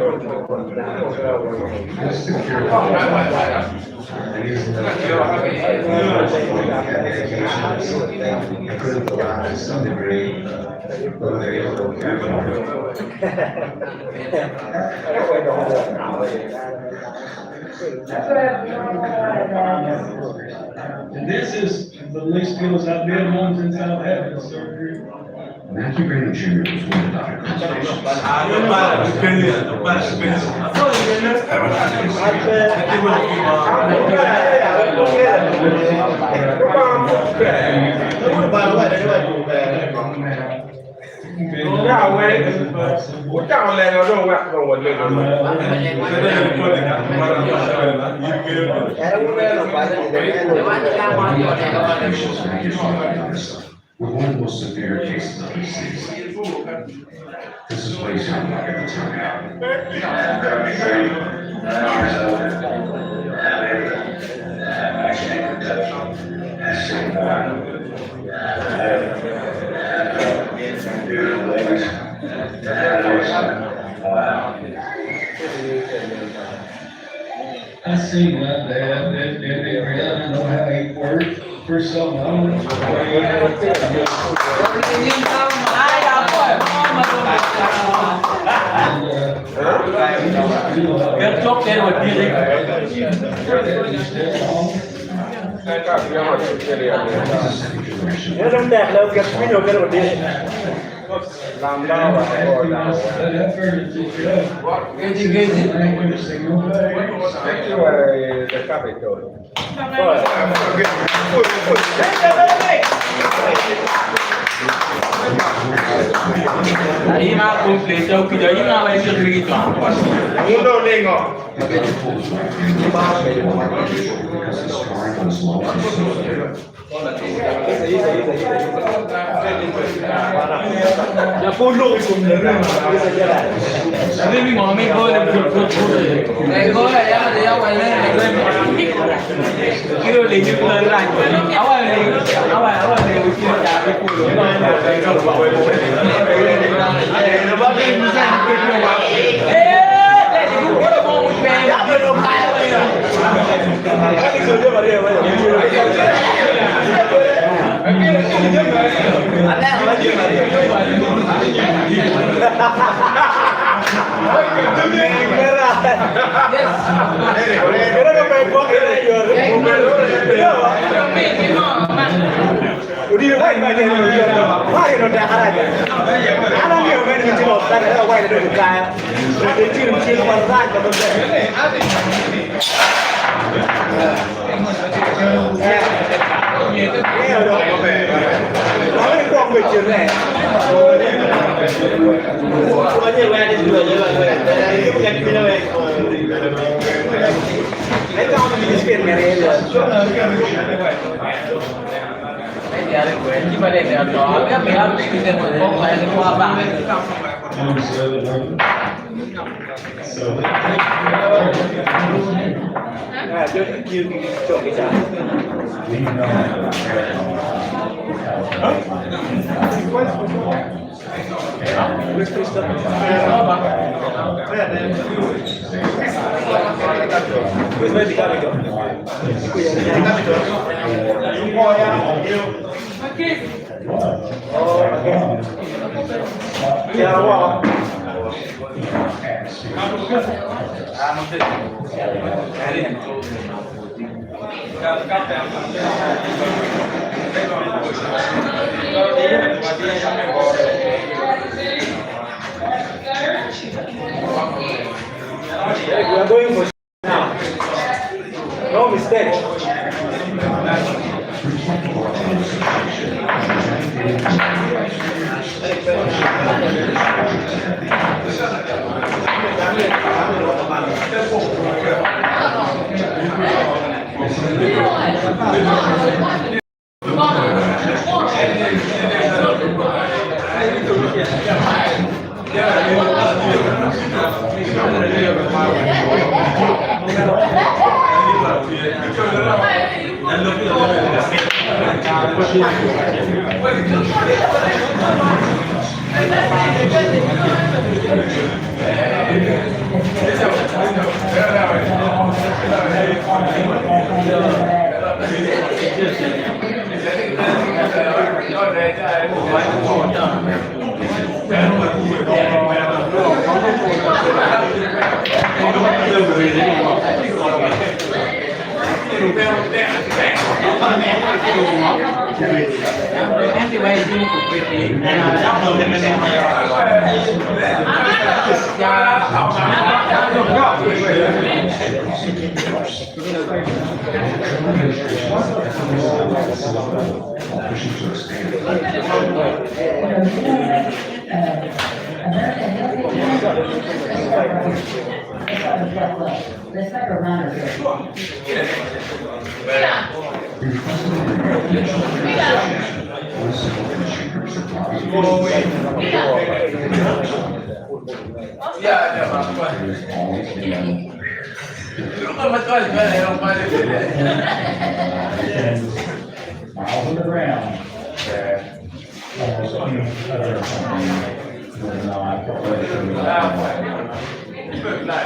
Just to cure I could have to some degree, but they able to And this is the least skills I've been on since I've had this surgery. Matthew Graham Jr. was one of Dr. Conservation's. With one of the most severe cases of disease. This is what he sounded like at the time. I seen my dad, I didn't know how he worked. For some, I don't know. Nếu trong đẹp đâu gặp ví dụ cái đầu tiên làm đau và ngồi đau cái cà phê rồi Aí na completa o que daí na vai ser espiritual. Mundo lengo. Ya pulo Tapi mi mami ko le put. Ko ya wai le. Kilo le ni ko la. Awal le ki ta pe pulo. Udah baik baik dia baik dia dah ada je. Ada ni orang ni cuma tak ada baik dia bukan. Dia cium barat ke benda. Nói con về chuyện này. Có nhiều bạn đi chơi như vậy, đây cũng nhận video này. Lấy con mình đi biển này rồi. Chỉ phải để đó các bé ăn thì tiền của không phải qua bạn. Chứ chỗ cái sao? We are going for now. No mistake. Pushing to expand. Let's make a run of Miles on the ground. That almost any other company would not.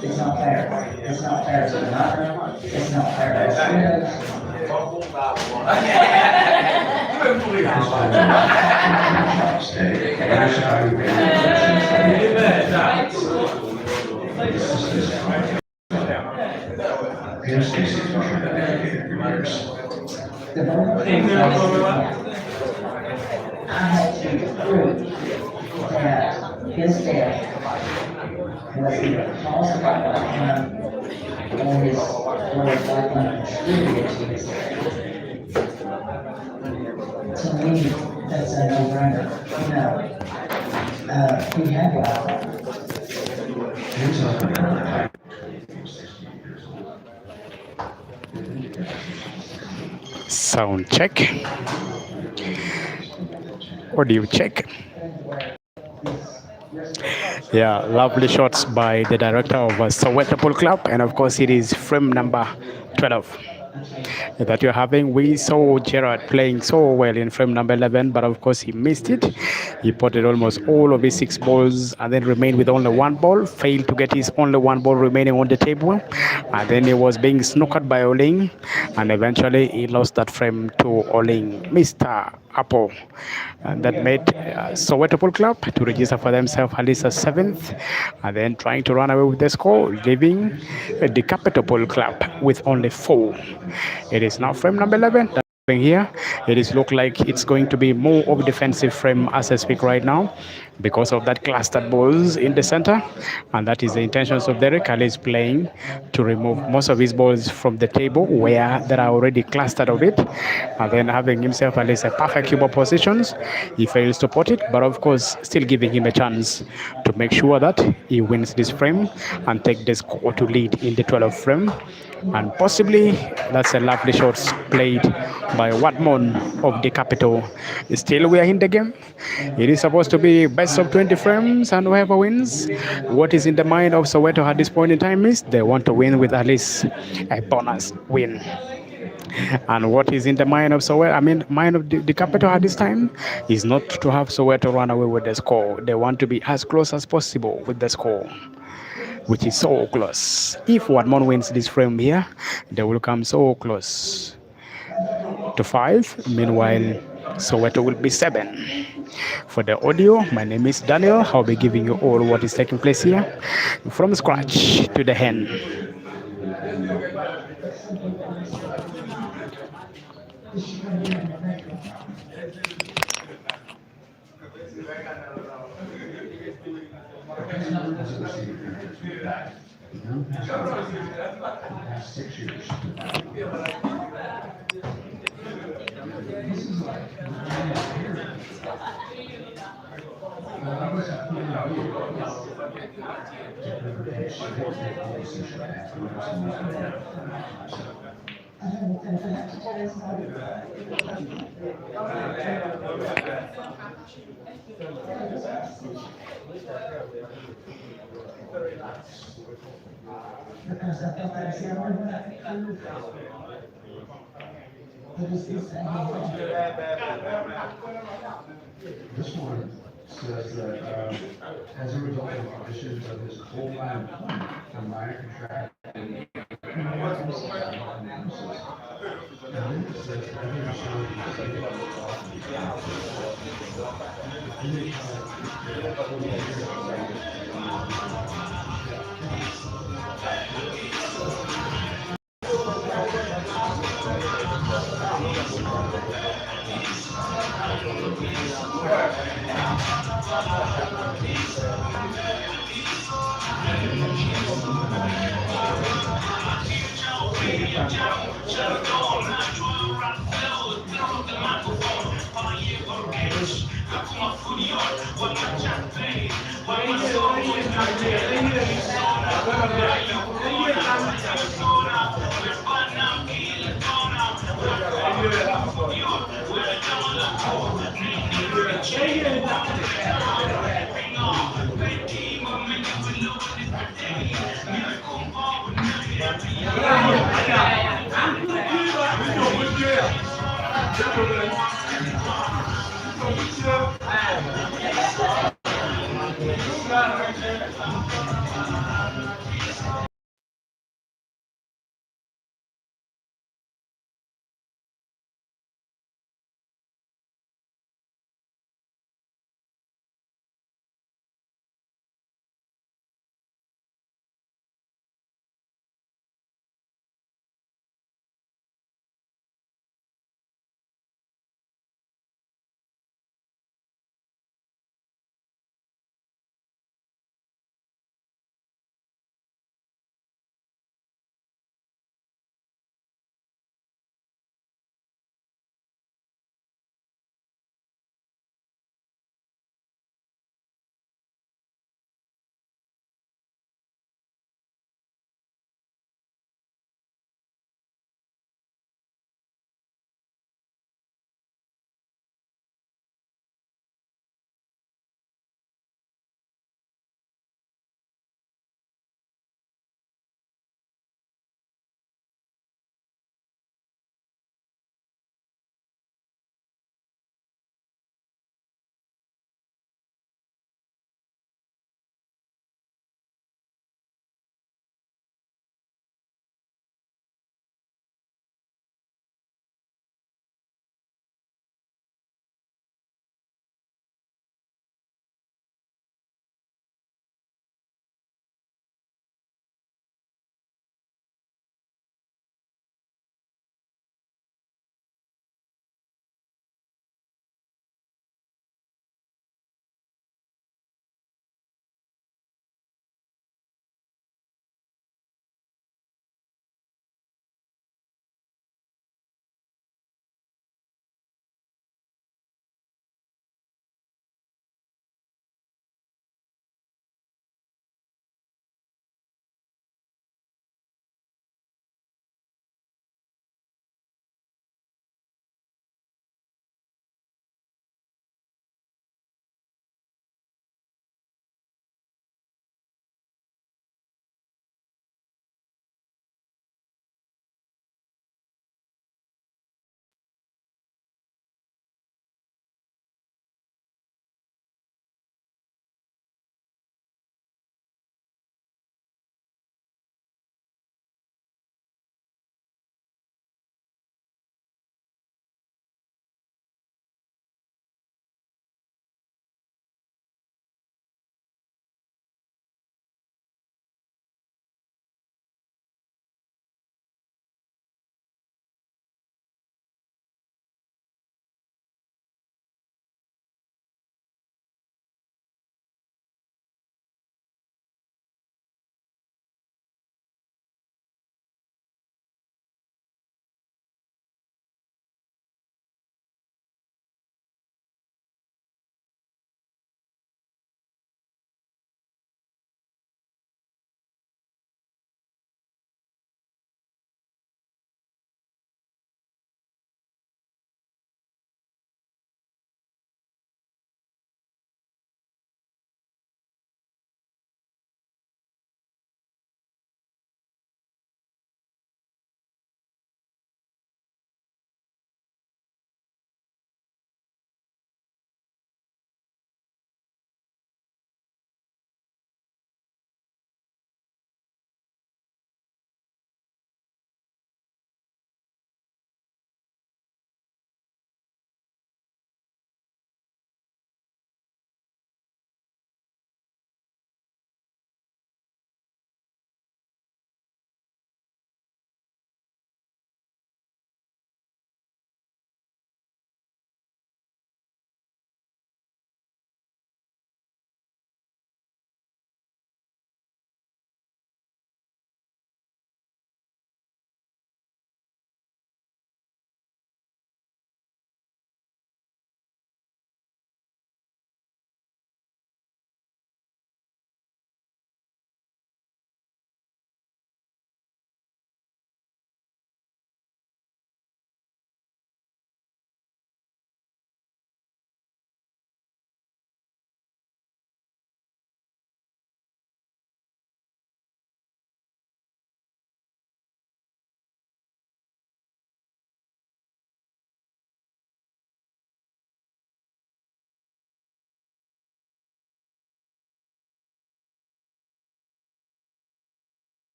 It's not fair. It's not fair. It's not. It's not fair. The moment I had to prove that his death was either caused by him or his black man contributed to his death. To me, that's a no-brainer. He had to. Sound check. Audio check. Yeah, lovely shots by the director of Soweto Pool Club, and of course it is frame number 12 that you're having. We saw Gerard playing so well in frame number 11, but of course he missed it. He potted almost all of his 6 balls and then remained with only 1 ball, failed to get his only 1 ball remaining on the table, and then he was being snookered by Oling, and eventually he lost that frame to Oling, Mr. Apple. And that made Soweto Pool Club to register for themselves at least a 7th, and then trying to run away with the score, leaving the Capital Pool Club with only 4. It is now frame number 11. Here it is look like it's going to be more of defensive frame as I speak right now, because of that clustered balls in the center, and that is the intentions of Derek. Ali is playing to remove most of his balls from the table where there are already clustered of it, and then having himself at least a perfect cube of positions. He fails to pot it, but of course still giving him a chance to make sure that he wins this frame and take the score to lead in the 12th frame. And possibly that's a lovely shot played by Watmon of the Capital. Still we are in the game. It is supposed to be best of 20 frames, and whoever wins. What is in the mind of Soweto at this point in time is they want to win with at least a bonus win. And what is in the mind of Soweto, mind of the Capital at this time, is not to have Soweto run away with the score. They want to be as close as possible with the score, which is so close. If Watmon wins this frame here, they will come so close to 5. Meanwhile, Soweto will be 7. For the audio, my name is Daniel. I'll be giving you all what is taking place here from scratch to the end. Because I thought I said, "Oh, what I It was this thing. This one says that, as a result of the conditions of his full-time employment, the minor contract. And then it says, every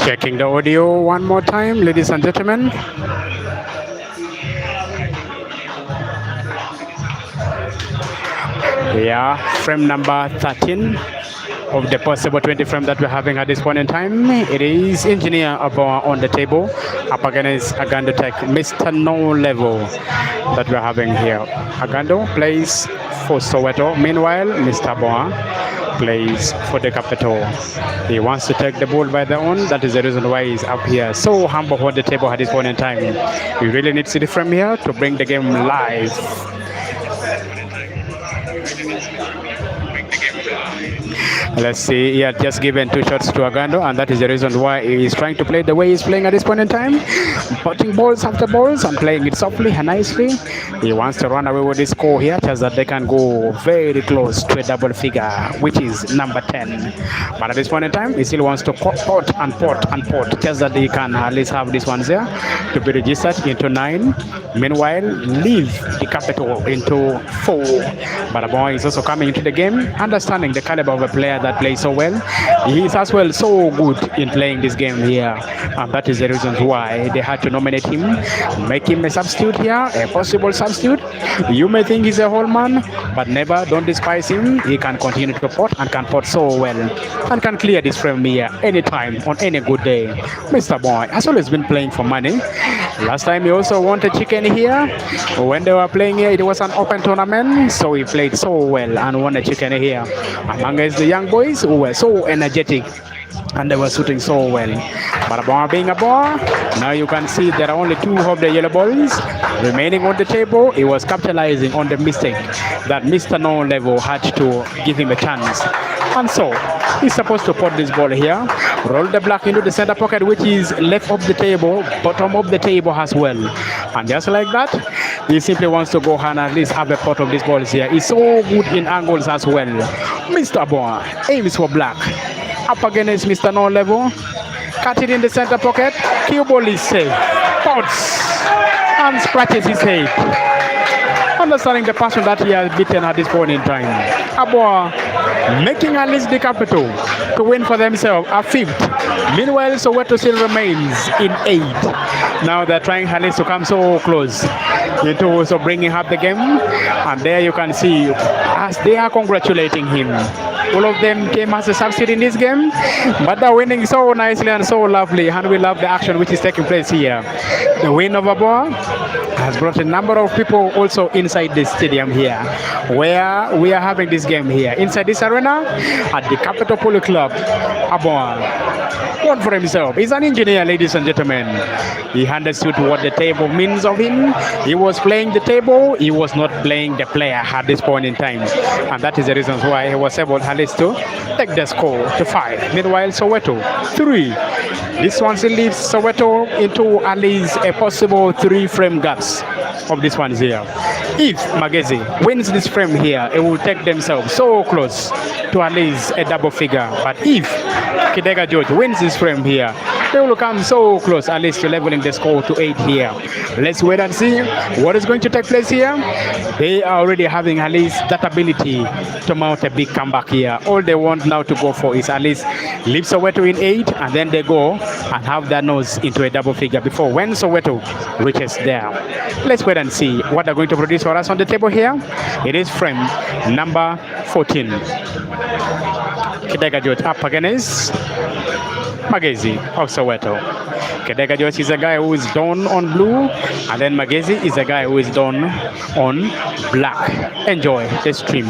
Checking the audio one more time, ladies and gentlemen. Yeah, frame number 13 of the possible 20 frame that we're having at this point in time. It is Engineer Aboa on the table up against Agando Tech, Mr. No Level that we're having here. Agando plays for Soweto. Meanwhile, Mr. Aboa plays for the capital. He wants to take the ball by the own. That is the reason why he's up here. So humble on the table at this point in time. We really need to see from here to bring the game live. Let's see, he had just given 2 shots to Agando, and that is the reason why he is trying to play the way he's playing at this point in time. Putting balls after balls and playing it softly and nicely. He wants to run away with this score here, just that they can go very close to a double figure, which is number 10. But at this point in time, he still wants to pot and pot and pot, just that he can at least have this one there to be registered into 9. Meanwhile, leave the capital into 4. But the boy is also coming into the game, understanding the caliber of a player that plays so well. He is as well so good in playing this game here, and that is the reason why they had to nominate him, make him a substitute here, a possible substitute. You may think he's a whole man, but never, don't despise him. He can continue to pot and can pot so well and can clear this frame here anytime on any good day. Mr. Boy has always been playing for money. Last time he also wanted chicken here. When they were playing here, it was an open tournament, so he played so well and won a chicken here amongst the young boys who were so energetic and they were shooting so well. But Aboa being a ball, now you can see there are only 2 of the yellow balls remaining on the table. He was capitalizing on the mistake that Mr. No Level had to give him a chance. And so he's supposed to put this ball here, roll the black into the center pocket, which is left of the table, bottom of the table as well. And just like that, he simply wants to go and at least have a pot of these balls here. He's so good in angles as well. Mr. Aboa aims for black. Up against Mr. No Level. Cut it in the center pocket. Cue ball is safe. Pots and scratches his head. Understanding the passion that he has beaten at this point in time. Aboa making at least the capital to win for themselves a 5th. Meanwhile, Soweto still remains in 8. Now they're trying at least to come so close into also bringing up the game. And there you can see as they are congratulating him. All of them came as a substitute in this game, but they're winning so nicely and so lovely, and we love the action which is taking place here. The win of Aboa has brought a number of people also inside the stadium here, where we are having this game here. Inside this arena, at the Capital Polo Club, Aboa won for himself. He's an engineer, ladies and gentlemen. He understood what the table means of him. He was playing the table, he was not playing the player at this point in time. And that is the reason why he was able at least to take the score to 5. Meanwhile, Soweto 3. This one still leaves Soweto into at least a possible 3 frame gaps of this one here. If Magezi wins this frame here, it will take themselves so close to at least a double figure. But if Kidega George wins this frame here, they will come so close at least to leveling the score to 8 here. Let's wait and see what is going to take place here. They are already having at least that ability to mount a big comeback here. All they want now to go for is at least leave Soweto in 8, and then they go and have their nose into a double figure before when Soweto reaches there. Let's wait and see what they're going to produce for us on the table here. It is frame number 14. Kidega George up against Magezi of Soweto. Kidega George is a guy who is done on blue, and then Magezi is a guy who is done on black. Enjoy the stream.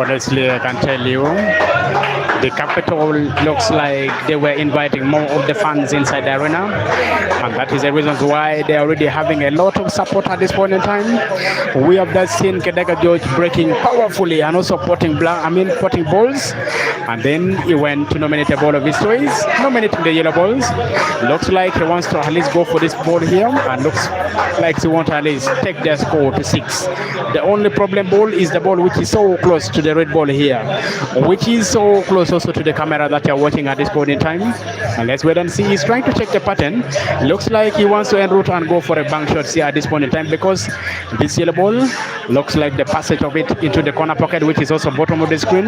Honestly, I can tell you, the capital looks like they were inviting more of the fans inside the arena, and that is the reason why they're already having a lot of support at this point in time. We have just seen Kedega George breaking powerfully and also potting balls, and then he went to nominate a ball of his choice, nominating the yellow balls. Looks like he wants to at least go for this ball here, and looks like he wants to at least take their score to 6. The only problem ball is the ball which is so close to the red ball here, which is so close also to the camera that you're watching at this point in time. And let's wait and see. He's trying to check the pattern. Looks like he wants to en route and go for a bank shot here at this point in time, because this yellow ball looks like the passage of it into the corner pocket, which is also bottom of the screen.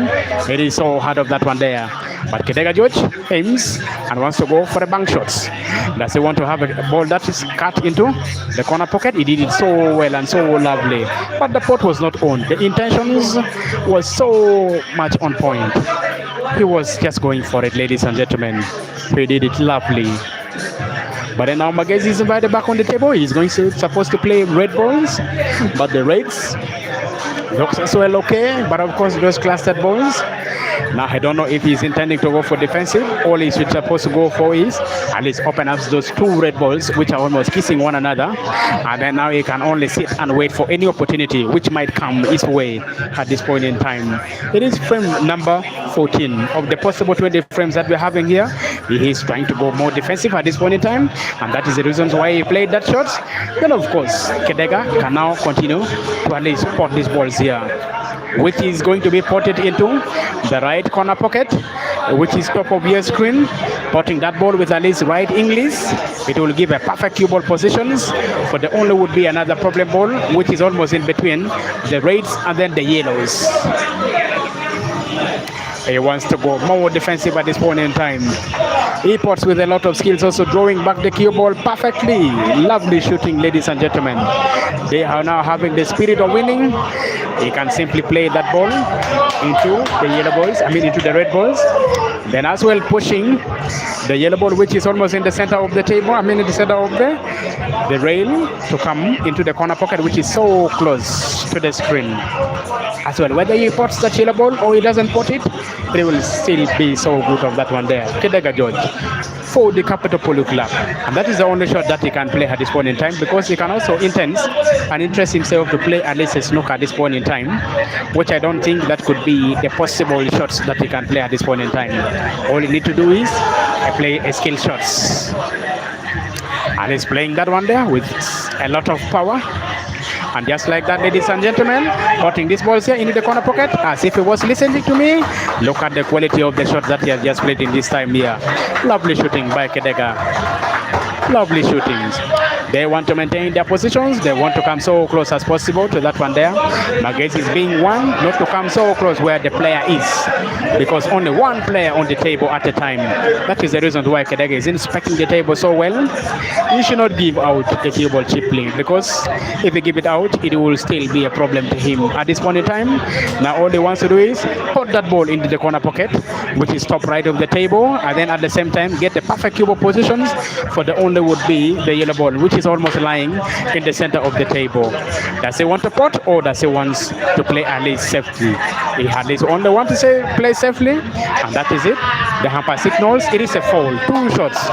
It is so hard of that one there. But Kedega George aims and wants to go for a bank shot. Does he want to have a ball that is cut into the corner pocket? He did it so well and so lovely. But the pot was not on. The intentions was so much on point. He was just going for it, ladies and gentlemen. He did it lovely. But then now Magezi is invited back on the table. He's supposed to play red balls, but the reds looks as well okay. But of course, those clustered balls. Now I don't know if he's intending to go for defensive. All he's supposed to go for is at least open up those 2 red balls, which are almost kissing one another, and then now he can only sit and wait for any opportunity which might come his way at this point in time. It is frame number 14 of the possible 20 frames that we're having here. He is trying to go more defensive at this point in time, and that is the reasons why he played that shot. Then of course Kedega can now continue to at least pot these balls here, which is going to be potted into the right corner pocket, which is top of your screen. Potting that ball with at least right English, it will give a perfect cue ball positions. For the only would be another problem ball, which is almost in between the reds and then the yellows. He wants to go more defensive at this point in time. He pots with a lot of skills, also drawing back the cue ball perfectly. Lovely shooting, ladies and gentlemen. They are now having the spirit of winning. He can simply play that ball into the yellow balls, into the red balls. Then as well pushing the yellow ball, which is almost in the center of the table, in the center of the rail, to come into the corner pocket, which is so close to the screen. As well, whether he pots the yellow ball or he doesn't pot it, they will still be so good of that one there. Kedega George for the Capital Polo Club, and that is the only shot that he can play at this point in time, because he can also interest himself to play at least a snooker at this point in time, which I don't think that could be the possible shots that he can play at this point in time. All he need to do is play a skill shots, and he's playing that one there with a lot of power. And just like that, ladies and gentlemen, putting this ball here into the corner pocket as if he was listening to me. Look at the quality of the shot that he has just played in this time here. Lovely shooting by Kedega. Lovely shootings. They want to maintain their positions. They want to come so close as possible to that one there. Magezi is being one, not to come so close where the player is, because only one player on the table at a time. That is the reason why Kedega is inspecting the table so well. He should not give out the cue ball cheaply, because if he give it out, it will still be a problem to him at this point in time. Now all he wants to do is put that ball into the corner pocket, which is top right of the table, and then at the same time get the perfect cue ball positions for the only would be the yellow ball, which is almost lying in the center of the table. Does he want to pot, or does he want to play at least safely? He at least only want to play safely, and that is it. The hamper signals it is a foul, 2 shots,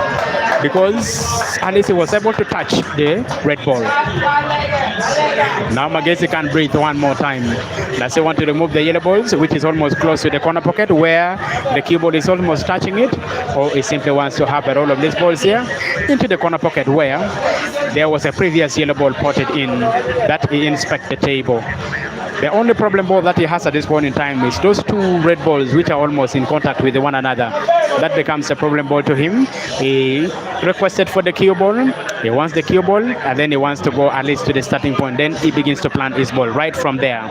because at least he was able to touch the red ball. Now Magezi can breathe one more time. Does he want to remove the yellow balls, which is almost close to the corner pocket where the cue ball is almost touching it, or he simply wants to have a roll of these balls here into the corner pocket where there was a previous yellow ball potted in that he inspects the table. The only problem ball that he has at this point in time is those 2 red balls which are almost in contact with one another. That becomes a problem ball to him. He requested for the cue ball. He wants the cue ball, and then he wants to go at least to the starting point. Then he begins to plant his ball right from there.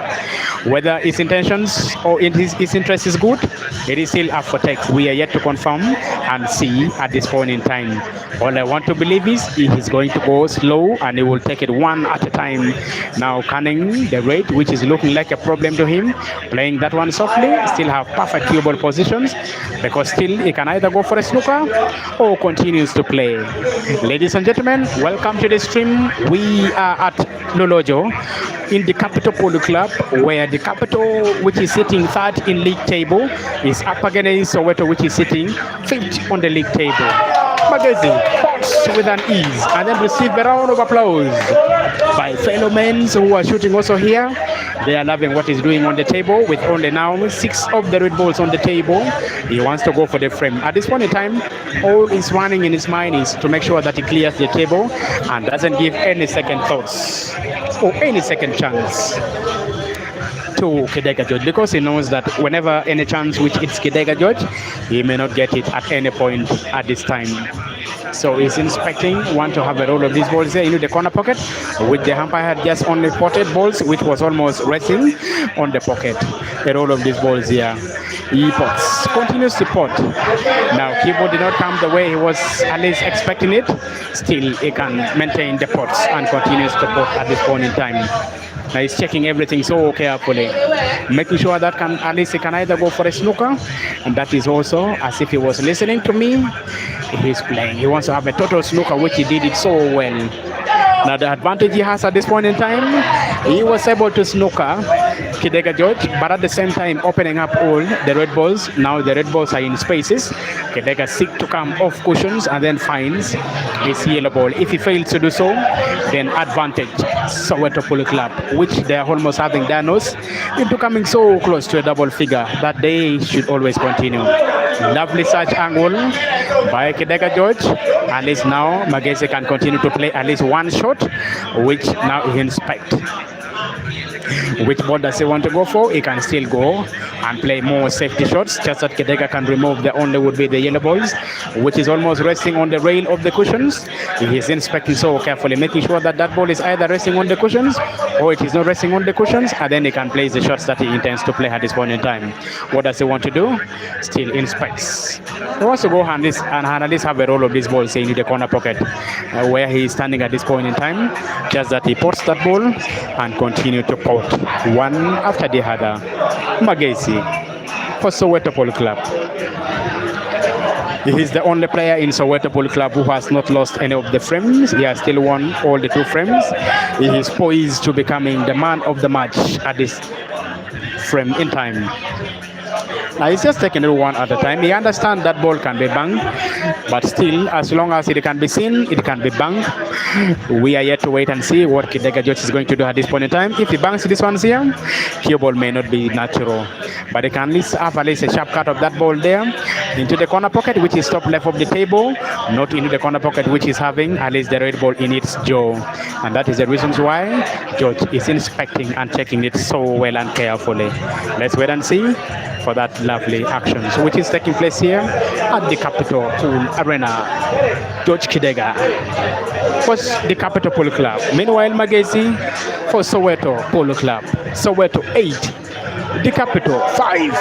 Whether his intentions or his interest is good, it is still up for text. We are yet to confirm and see at this point in time. All I want to believe is he is going to go slow, and he will take it one at a time. Now canning the rate, which is looking like a problem to him, playing that one softly, still have perfect cue ball positions, because still he can either go for a snooker or continues to play. Ladies and gentlemen, gentlemen, welcome to the stream. We are at Lolojo in the Capital Polo Club, where the Capital, which is sitting third in league table, is up against Soweto, which is sitting fifth on the league table. Magazine pots with an ease and then receive a round of applause by fellow men who are shooting also here. They are loving what he's doing on the table with only now 6 of the red balls on the table. He wants to go for the frame. At this point in time, all he's running in his mind is to make sure that he clears the table and doesn't give any second thoughts or any second chance to Kidega George, because he knows that whenever any chance which it's Kidega George, he may not get it at any point at this time. So he's inspecting, want to have a roll of these balls here into the corner pocket, which the umpire had just only potted balls, which was almost resting on the pocket. A roll of these balls here. He pots, continues to pot. Now keyboard did not come the way he was at least expecting it. Still, he can maintain the pots and continues to pot at this point in time. Now he's checking everything so carefully, making sure that at least he can either go for a snooker, and that is also as if he was listening to me. He's playing. He wants to have a total snooker, which he did it so well. Now the advantage he has at this point in time, he was able to snooker Kidega George, but at the same time opening up all the red balls. Now the red balls are in spaces. Kidega seeks to come off cushions and then finds his yellow ball. If he fails to do so, then advantage Soweto Polo Club, which they are almost having their nose into coming so close to a double figure that they should always continue. Lovely search angle by Kidega George. At least now Magese can continue to play at least one shot, which now he inspects. Which ball does he want to go for? He can still go and play more safety shots. Just that Kidega can remove the only would be the yellow balls, which is almost resting on the rail of the cushions. He is inspecting so carefully, making sure that that ball is either resting on the cushions or it is not resting on the cushions, and then he can place the shots that he intends to play at this point in time. What does he want to do? Still inspects. He wants to go and at least have a roll of this ball, say in the corner pocket, where he is standing at this point in time. Just that he pots that ball and continue to pot one after the other. Magesi for Soweto Polo Club. He is the only player in Soweto Polo Club who has not lost any of the frames. He has still won all the 2 frames. He is poised to becoming the man of the match at this frame in time. Now he's just taking it one at a time. He understands that ball can be banged, but still, as long as it can be seen, it can be banged. We are yet to wait and see what Kidega George is going to do at this point in time. If he bangs this one here, cue ball may not be natural, but he can at least have a sharp cut of that ball there into the corner pocket, which is top left of the table, not into the corner pocket, which is having at least the red ball in its jaw. And that is the reasons why George is inspecting and checking it so well and carefully. Let's wait and see for that lovely action, which is taking place here at the Capital Pool Arena. George Kidega for the Capital Polo Club. Meanwhile, Magesi for Soweto Polo Club. Soweto 8, the Capital 5.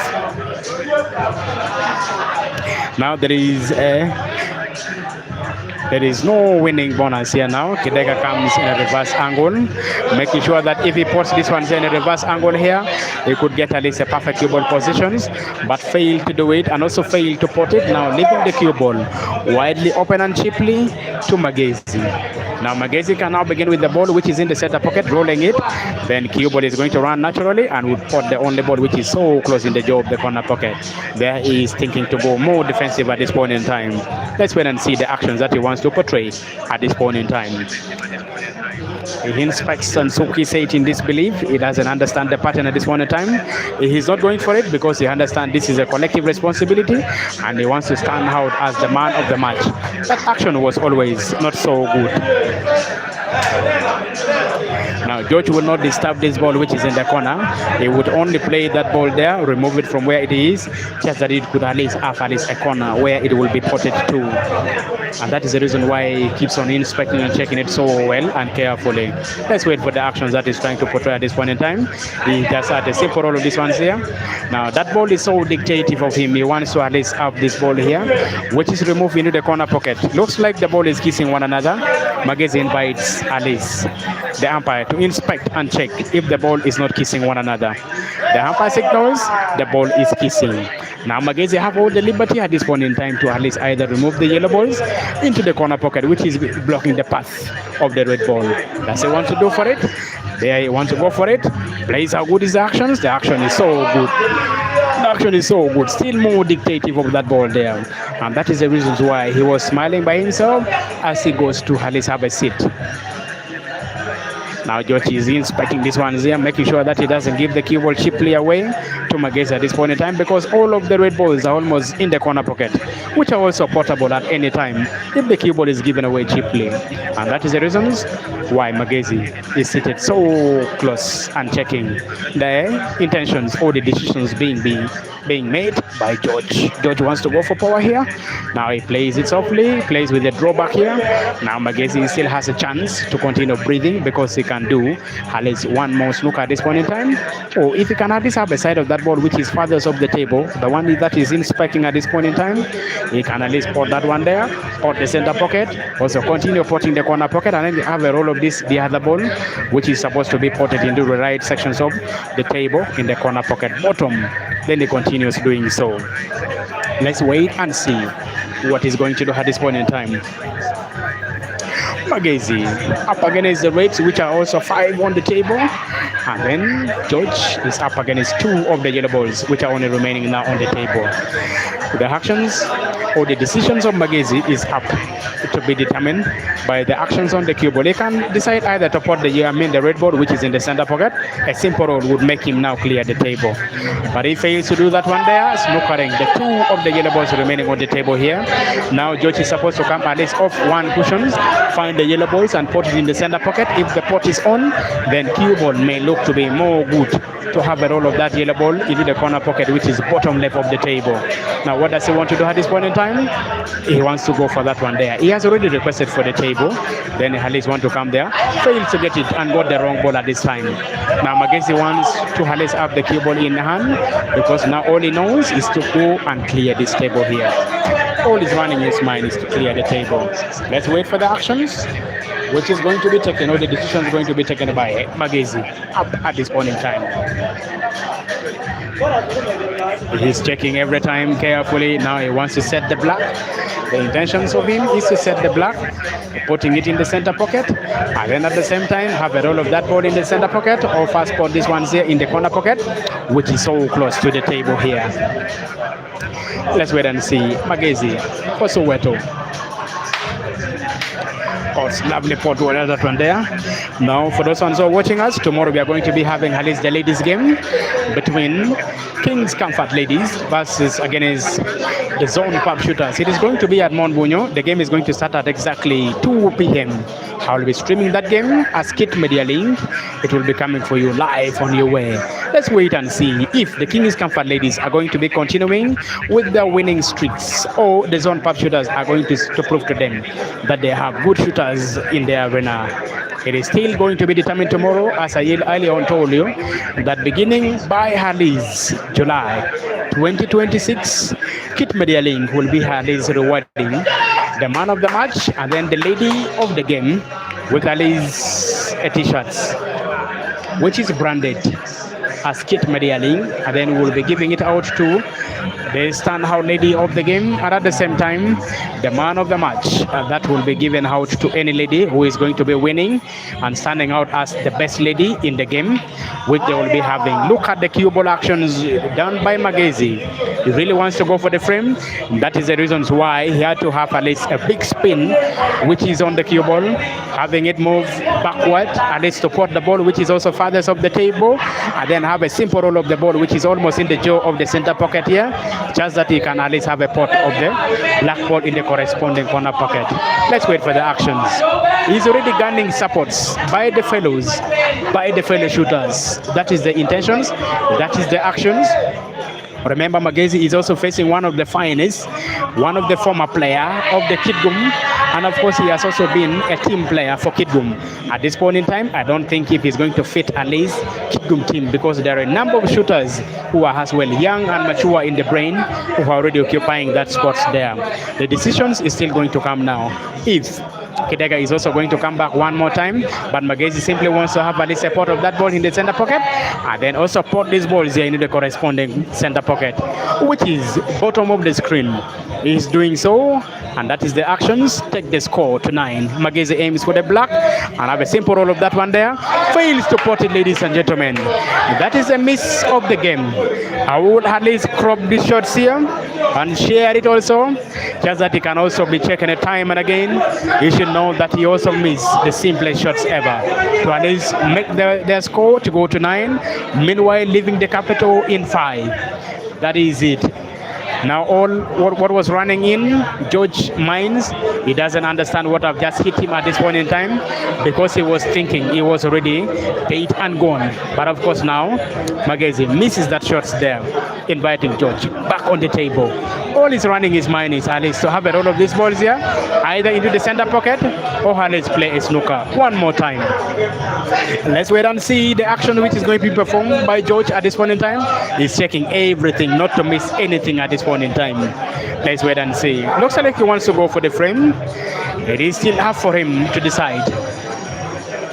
Now there is no winning bonus here now. Kidega comes in a reverse angle, making sure that if he puts this one in a reverse angle here, he could get at least a perfect cue ball positions, but failed to do it and also failed to put it. Now leaving the cue ball widely open and cheaply to Magesi. Now Magesi can now begin with the ball which is in the center pocket, rolling it. Then cue ball is going to run naturally and would put the only ball which is so close in the jaw of the corner pocket. There he is thinking to go more defensive at this point in time. Let's wait and see the actions that he wants to portray at this point in time. He inspects and Suki said in disbelief. He doesn't understand the pattern at this point in time. He's not going for it because he understands this is a collective responsibility and he wants to stand out as the man of the match. That action was always not so good. Now George will not disturb this ball which is in the corner. He would only play that ball there, remove it from where it is, just that it could at least have at least a corner where it will be potted to. And that is the reason why he keeps on inspecting and checking it so well and carefully. Let's wait for the actions that he's trying to portray at this point in time. He just had a simple roll of this one here. Now that ball is so dictative of him. He wants to at least have this ball here, which is removed into the corner pocket. Looks like the ball is kissing one another. Magazine invites Alice, the umpire, to inspect and check if the ball is not kissing one another. The umpire signals the ball is kissing. Now Magezi have all the liberty at this point in time to at least either remove the yellow balls into the corner pocket, which is blocking the path of the red ball. Does he want to do for it? They want to go for it. Plays how good is the actions? The action is so good. The action is so good. Still more dictative of that ball there. And that is the reasons why he was smiling by himself as he goes to at least have a seat. Now George is inspecting this one here, making sure that he doesn't give the cue ball cheaply away to Magezi at this point in time, because all of the red balls are almost in the corner pocket, which are also portable at any time if the cue ball is given away cheaply. And that is the reasons why Magezi is seated so close and checking the intentions or the decisions being made by George. George wants to go for power here. Now he plays it softly, plays with the drawback here. Now Magezi still has a chance to continue breathing because he can do at least one more snooker at this point in time. Or if he can at least have a side of that ball which is farthest of the table, the one that is inspecting at this point in time, he can at least put that one there, put the center pocket, also continue putting the corner pocket, and then have a roll of this, the other ball, which is supposed to be potted into the right sections of the table in the corner pocket bottom. Then he continues doing so. Let's wait and see what he's going to do at this point in time. Magezi up against the reds, which are also 5 on the table, and then George is up against 2 of the yellow balls, which are only remaining now on the table. The actions or the decisions of Magezi is up to be determined by the actions on the cue ball. He can decide either to put the red ball, which is in the center pocket. A simple roll would make him now clear the table. But he fails to do that one there, snookering the 2 of the yellow balls remaining on the table here. Now George is supposed to come at least off 1 cushions, find the yellow balls and put it in the center pocket. If the pot is on, then cue ball may look to be more good to have a roll of that yellow ball into the corner pocket, which is bottom left of the table. Now what does he want to do at this point in time? He wants to go for that one there. He has already requested for the table, then he at least want to come there, fails to get it and got the wrong ball at this time. Now Magezi wants to at least have the cue ball in hand, because now all he knows is to go and clear this table here. All he's running in his mind is to clear the table. Let's wait for the actions, which is going to be taken, or the decision is going to be taken by Magezi up at this point in time. He's checking every time carefully. Now he wants to set the black. The intentions of him is to set the black, putting it in the center pocket, and then at the same time have a roll of that ball in the center pocket, or fast put this one here in the corner pocket, which is so close to the table here. Let's wait and see. Magezi for Soweto. Oh, it's lovely pot water, that one there. Now, for those ones who are watching us, tomorrow we are going to be having at least the ladies' game between King's Comfort Ladies versus against the Zone Pub Shooters. It is going to be at Mount Bunyo. The game is going to start at exactly 2 p.m. I will be streaming that game as Kit Media Link. It will be coming for you live on your way. Let's wait and see if the King's Comfort Ladies are going to be continuing with their winning streaks, or the Zone Pub Shooters are going to prove to them that they have good shooters in their arena. It is still going to be determined tomorrow, as I earlier on told you, that beginning by Harley's July 2026, Kit Media Link will be Harley's rewarding the man of the match and then the lady of the game with Harley's t-shirts, which is branded as Kit Media Link, and then we'll be giving it out to the standout lady of the game, and at the same time the man of the match, that will be given out to any lady who is going to be winning and standing out as the best lady in the game, which they will be having. Look at the cue ball actions done by Magezi. He really wants to go for the frame. That is the reasons why he had to have at least a big spin, which is on the cue ball, having it move backward at least to put the ball, which is also farthest of the table, and then have a simple roll of the ball, which is almost in the jaw of the center pocket here, just that he can at least have a pot of the black ball in the corresponding corner pocket. Let's wait for the actions. He's already gaining supports by the fellow shooters. That is the intentions, that is the actions. Remember, Magezi is also facing one of the finest, one of the former player of the Kitgum, and of course he has also been a team player for Kitgum. At this point in time, I don't think if he's going to fit at least Kitgum team, because there are a number of shooters who are as well young and mature in the brain, who are already occupying that spot there. The decisions is still going to come now. If Kidega is also going to come back one more time, but Magezi simply wants to have at least a pot of that ball in the center pocket, and then also put these balls here into the corresponding center pocket, which is bottom of the screen. He's doing so, and that is the actions. Take the score to 9. Magezi aims for the black, and have a simple roll of that one there. Fails to pot it, ladies and gentlemen. That is a miss of the game. I would at least crop these shots here and share it also, just that he can also be checking it time and again. You should know that he also missed the simplest shots ever to at least make their score to go to 9, meanwhile leaving the capital in 5. That is it. Now all what was running in George minds, he doesn't understand what I've just hit him at this point in time, because he was thinking he was already paid and gone. But of course now Magezi misses that shots there, inviting George back on the table. All is running his mind is at least to have a roll of these balls here, either into the center pocket or at least play a snooker one more time. Let's wait and see the action which is going to be performed by George at this point in time. He's checking everything not to miss anything at this point in time. Let's wait and see. Looks like he wants to go for the frame. It is still up for him to decide.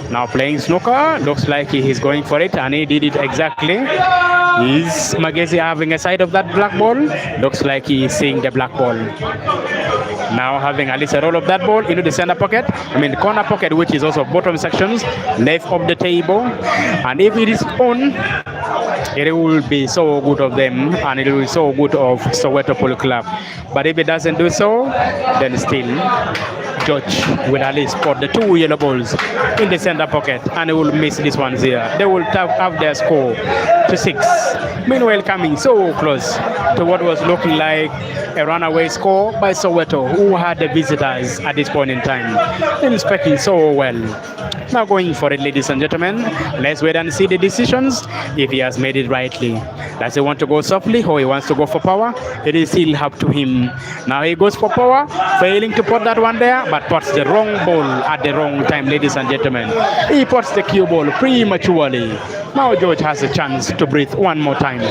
Now playing snooker, looks like he is going for it, and he did it exactly. Is Magezi having a side of that black ball? Looks like he is seeing the black ball. Now having at least a roll of that ball into the center pocket, the corner pocket, which is also bottom sections, left of the table. And if it is on, it will be so good of them, and it will be so good of Soweto Polo Club. But if it doesn't do so, then still George will at least put the 2 yellow balls in the center pocket, and they will miss these ones here. They will have their score to 6. Meanwhile, coming so close to what was looking like a runaway score by Soweto, who had the visitors at this point in time. Inspecting so well. Now going for it, ladies and gentlemen. Let's wait and see the decisions, if he has made it rightly. Does he want to go softly or he wants to go for power? It is still up to him. Now he goes for power, failing to put that one there, but puts the wrong ball at the wrong time, ladies and gentlemen. He puts the cue ball prematurely. Now George has a chance to breathe one more time.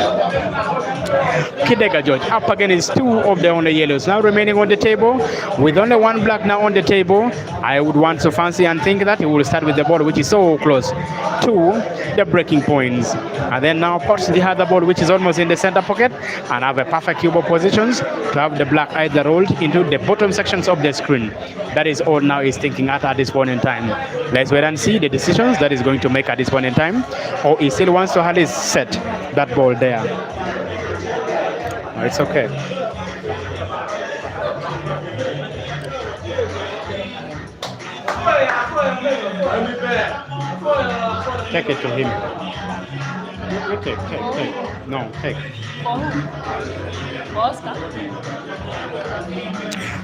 Kidega George up against 2 of the only yellows now remaining on the table, with only 1 black now on the table. I would want to fancy and think that he will start with the ball which is so close to the breaking points, and then now puts the other ball which is almost in the center pocket, and have a perfect cue ball positions to have the black either rolled into the bottom sections of the screen. That is all now he's thinking at this point in time. Let's wait and see the decisions that he's going to make at this point in time, or he still wants to have his set that ball there. It's okay. Take it to him. Take. No, take.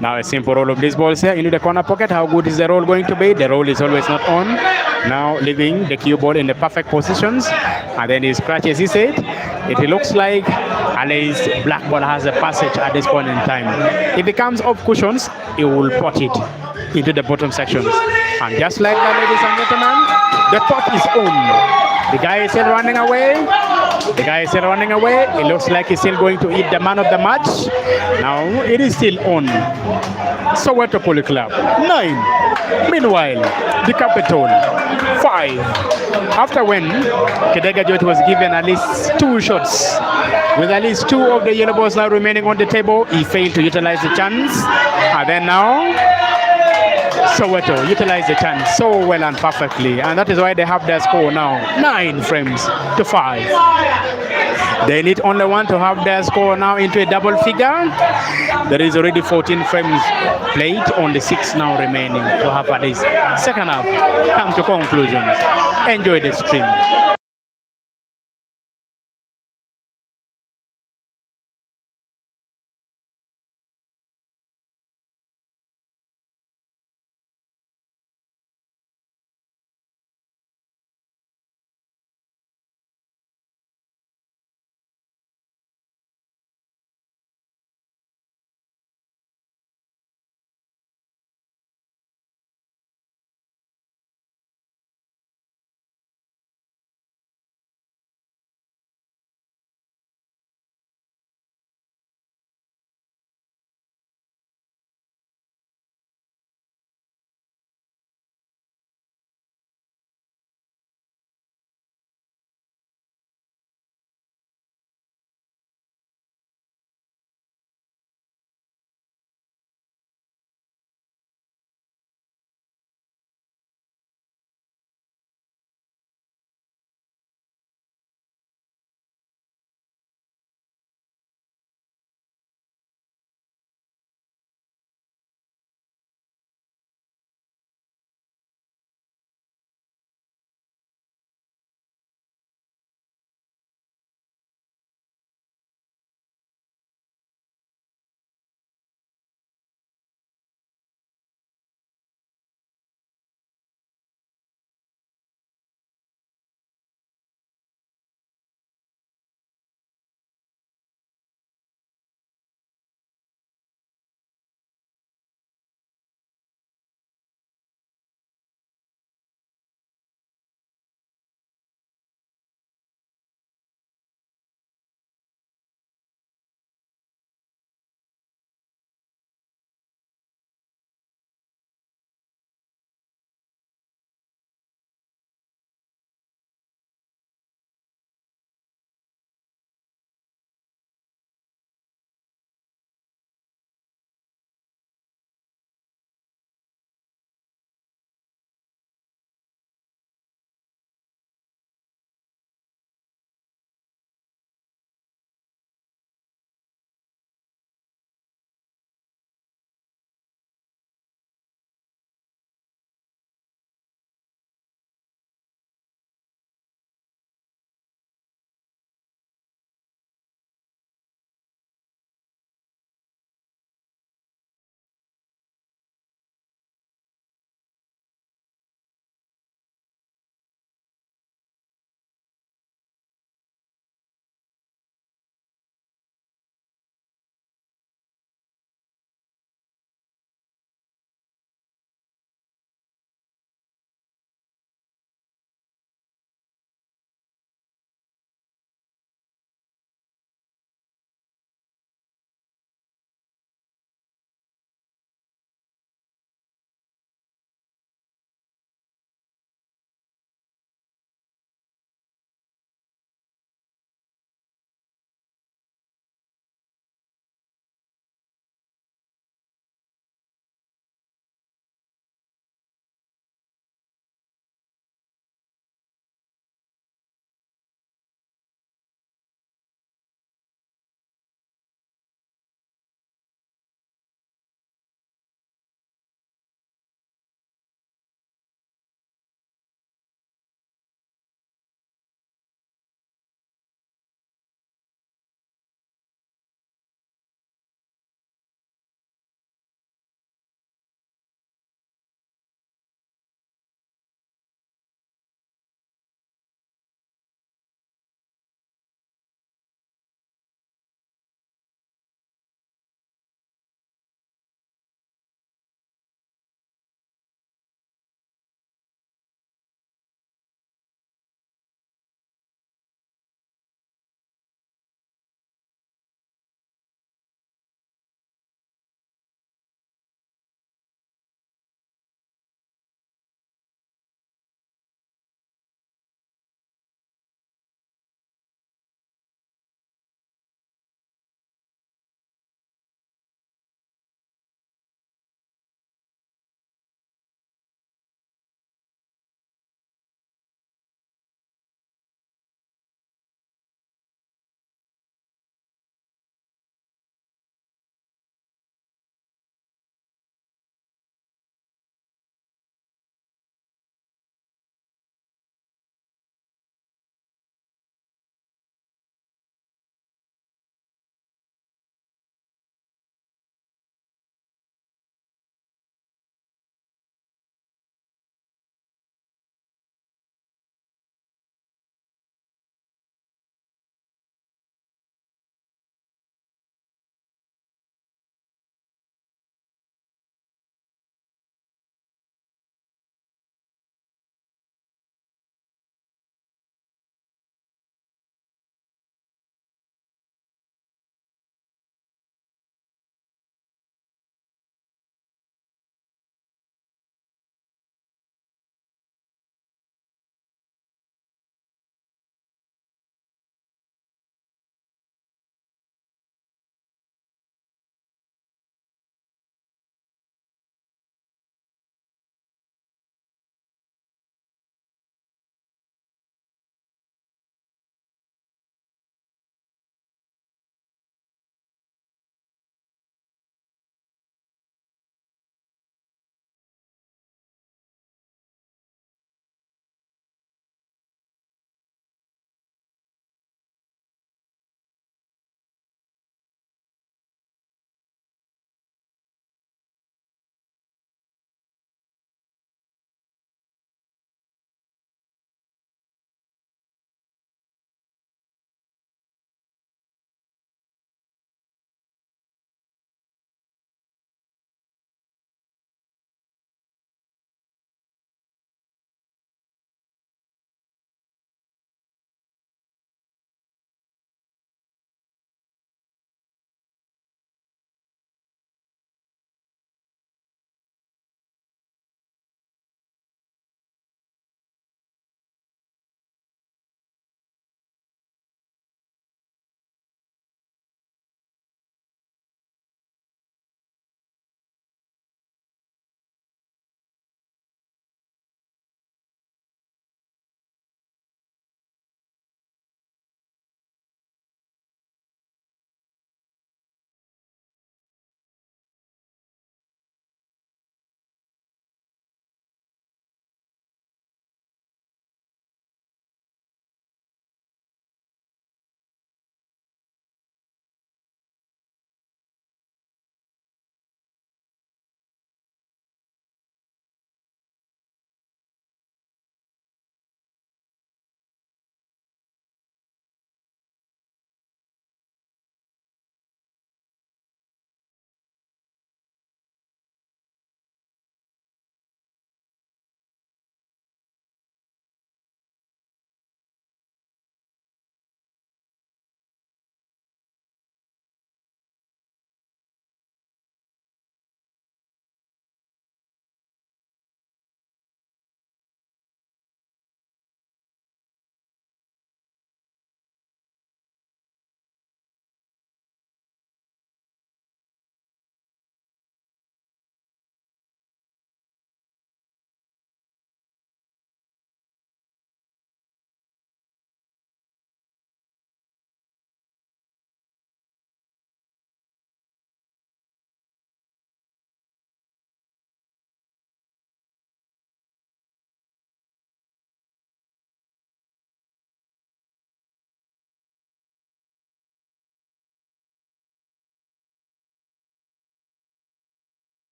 Now a simple roll of these balls here into the corner pocket. How good is the roll going to be? The roll is always not on. Now leaving the cue ball in the perfect positions, and then he scratches his head. It looks like at least black ball has a passage at this point in time. If it comes off cushions, it will put it into the bottom sections. And just like that, ladies and gentlemen, the pot is on. The guy is still running away. It looks like he's still going to eat the man of the match. Now it is still on. Soweto Polo Club 9. Meanwhile, the capital 5. After when Kidega George was given at least 2 shots, with at least 2 of the yellow balls now remaining on the table, he failed to utilize the chance. And then now Soweto utilized the chance so well and perfectly, and that is why they have their score now 9 frames to 5. They need only one to have their score now into a double figure. There is already 14 frames played, only 6 now remaining to have at least second half come to conclusions. Enjoy the stream.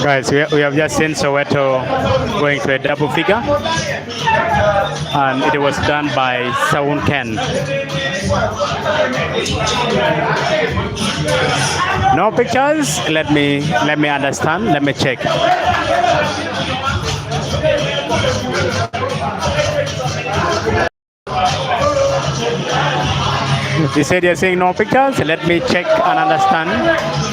Guys, we have just seen Soweto going to a double figure, and it was done by Saun Ken. No pictures. Let me understand. Let me check. You said you're saying no pictures. Let me check and understand.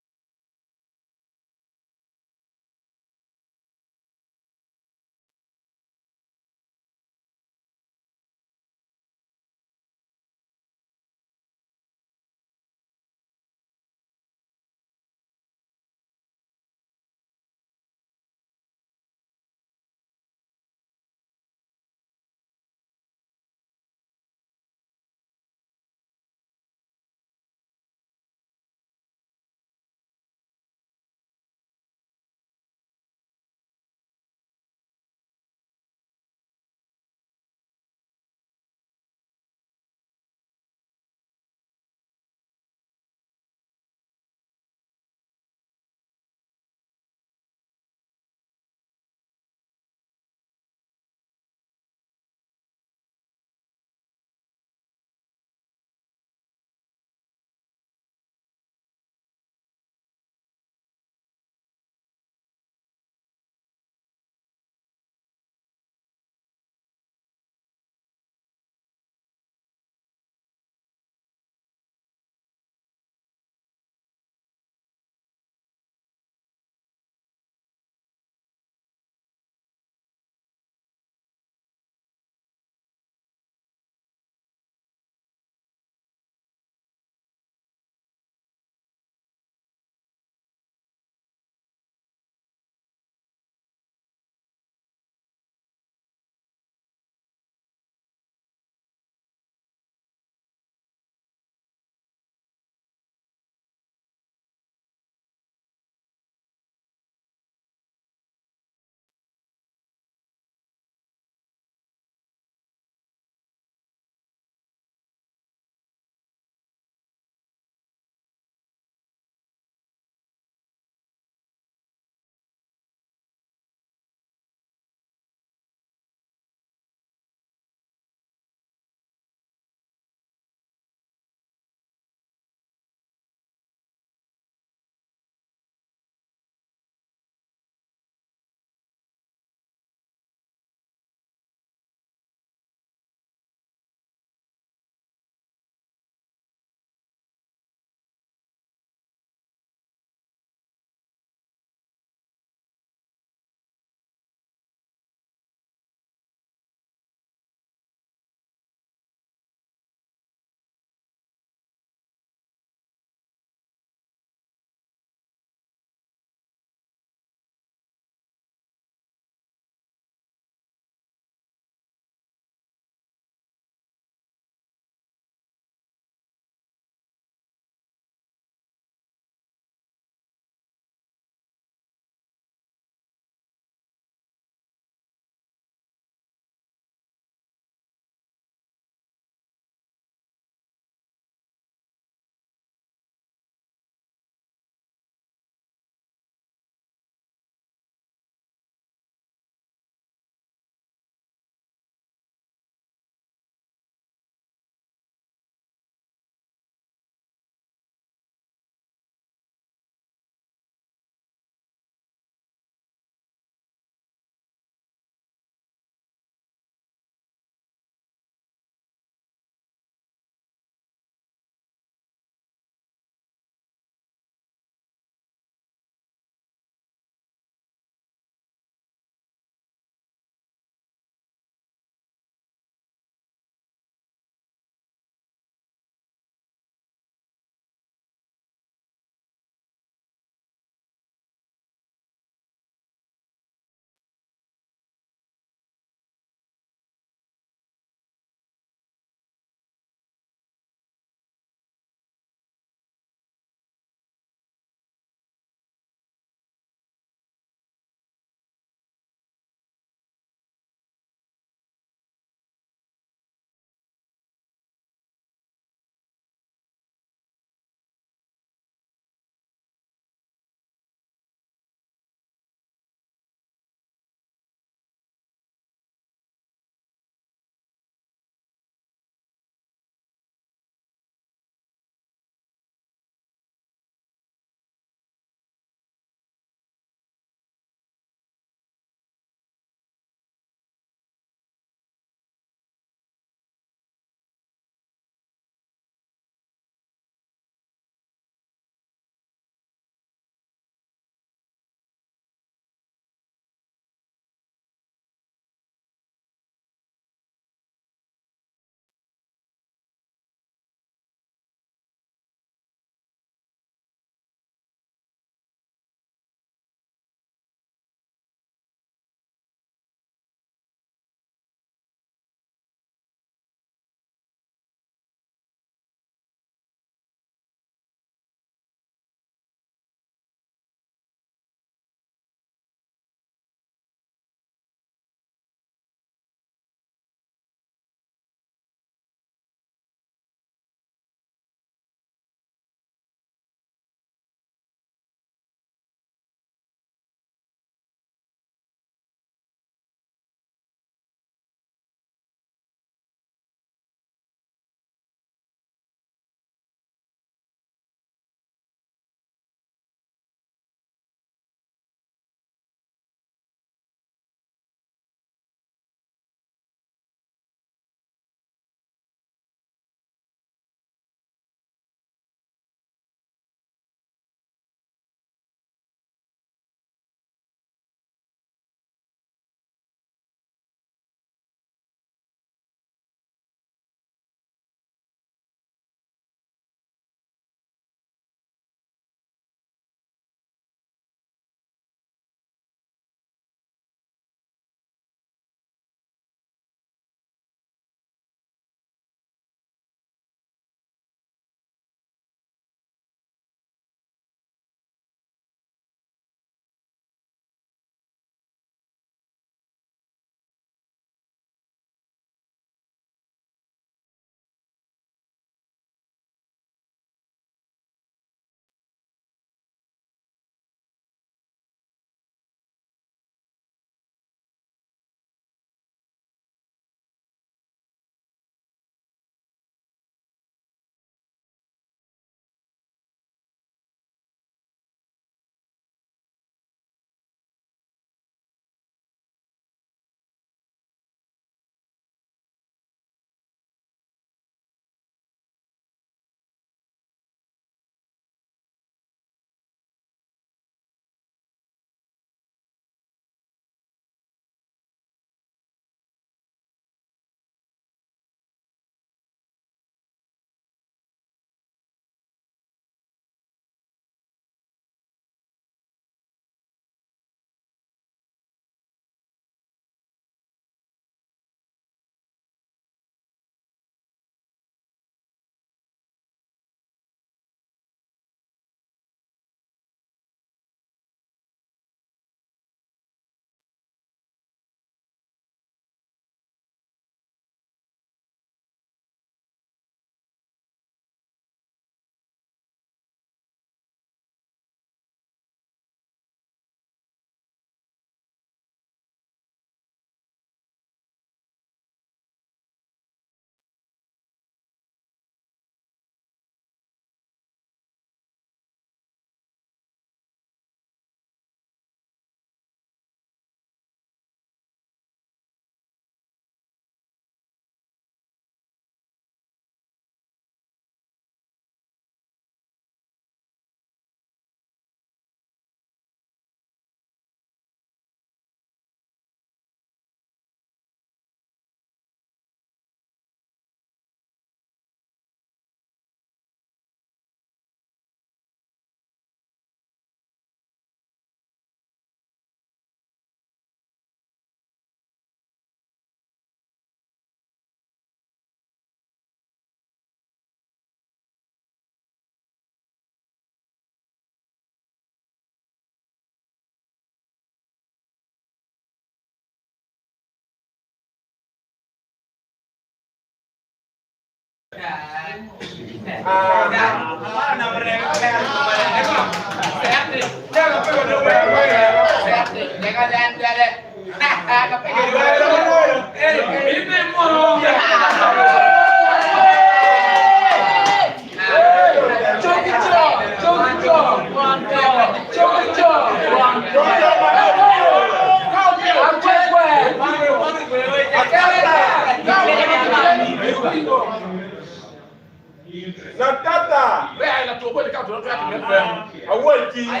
Natata. Where I to go to come to the I want you. Where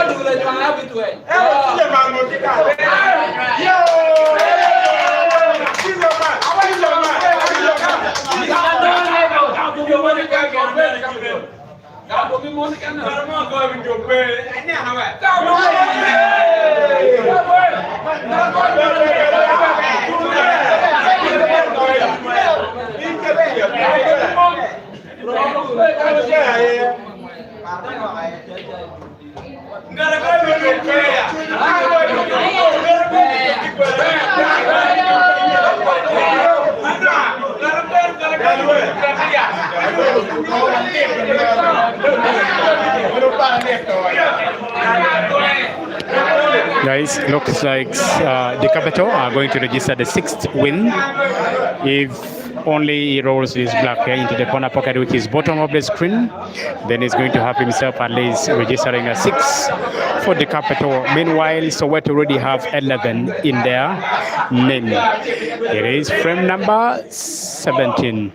do they have it to it? Guys, looks like the capital are going to register the sixth win. If only he rolls his black here into the corner pocket, which is bottom of the screen, then he's going to have himself at least registering a 6 for the capital. Meanwhile, Soweto already have 11 in their name. It is frame number 17.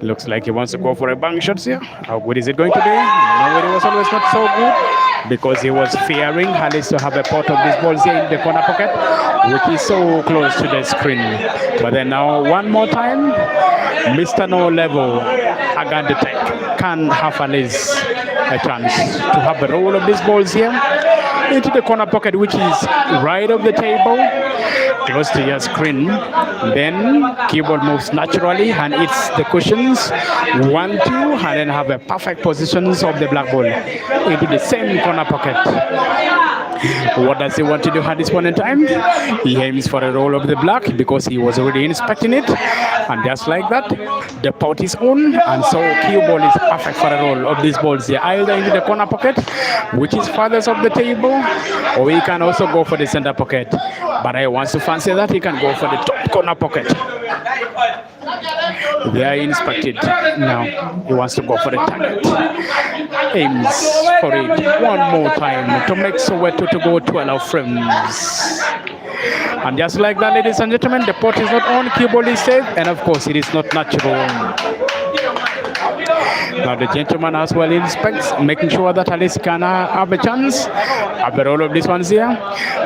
Looks like he wants to go for a bang shot here. How good is it going to be? No, it was always not so good because he was fearing Halis to have a pot of these balls here in the corner pocket, which is so close to the screen. But then now, one more time, Mr. No Level, Agandetek can have Halis a chance to have a roll of these balls here into the corner pocket, which is right of the table, close to your screen. Then keyboard moves naturally and hits the cushions 1, 2, and then have a perfect positions of the black ball into the same corner pocket. What does he want to do at this point in time? He aims for a roll of the black because he was already inspecting it, and just like that, the pot is on, and so cue ball is perfect for a roll of these balls here, either into the corner pocket, which is farthest of the table, or he can also go for the center pocket. But I want to fancy that he can go for the top corner pocket. They are inspected now. He wants to go for the target. Aims for it one more time to make Soweto to go 12 frames. And just like that, ladies and gentlemen, the pot is not on, cue ball is safe, and of course it is not natural. Now the gentleman as well inspects, making sure that Alice can have a chance. Have a roll of these ones here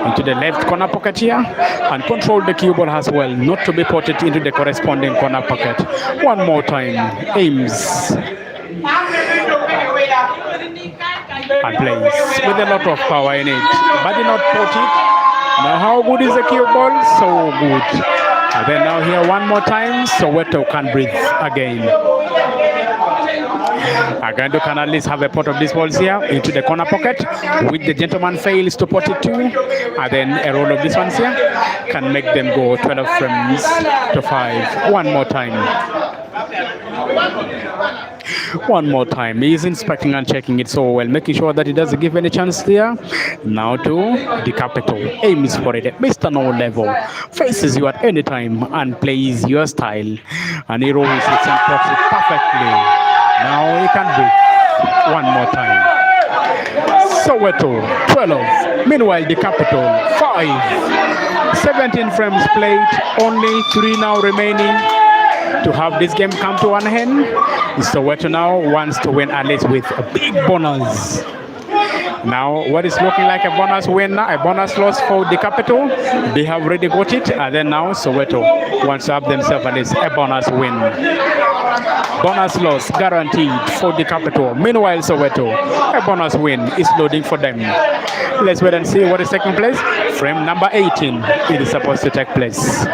into the left corner pocket here, and control the cue ball as well, not to be potted into the corresponding corner pocket. One more time, aims and plays with a lot of power in it, but did not pot it. Now how good is the cue ball? So good. And then now here one more time, Soweto can breathe again. Agando can at least have a pot of these balls here into the corner pocket, which the gentleman fails to pot it to, and then a roll of these ones here can make them go 12 frames to 5. One more time. One more time. He's inspecting and checking it so well, making sure that he doesn't give any chance there. Now to the capital. Aims for it. Mr. No Level faces you at any time and plays your style. And he rolls it and pots it perfectly. Now he can breathe. One more time. Soweto 12. Meanwhile, the capital 5. 17 frames played. Only 3 now remaining to have this game come to an end. Soweto now wants to win at least with a big bonus. Now, what is looking like a bonus win, a bonus loss for the capital, they have already got it, and then now Soweto wants to have themselves at least a bonus win. Bonus loss guaranteed for the capital. Meanwhile, Soweto, a bonus win is loading for them. Let's wait and see what is taking place. Frame number 18, it is supposed to take place.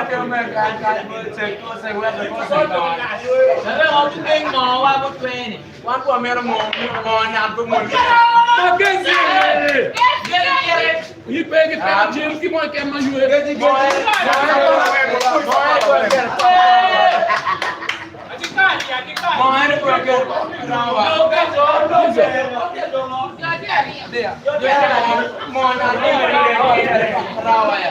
Saya mau tuking mau apa tuh ini? Wan gua merah mau nyampe mau. Magazine. Ini pengen kita jam ki mau kayak maju. Mau ada program rawa. Mau nanti rawa ya.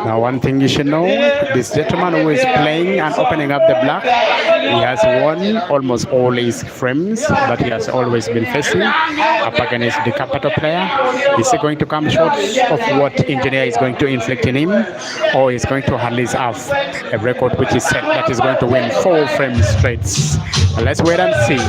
Now, one thing you should know, this gentleman who is playing and opening up the black, he has won almost all his frames that he has always been facing up against the capital player. Is he going to come short of what engineer is going to inflict in him, or is going to at least have a record which is set that is going to win 4 frames straight? Let's wait and see.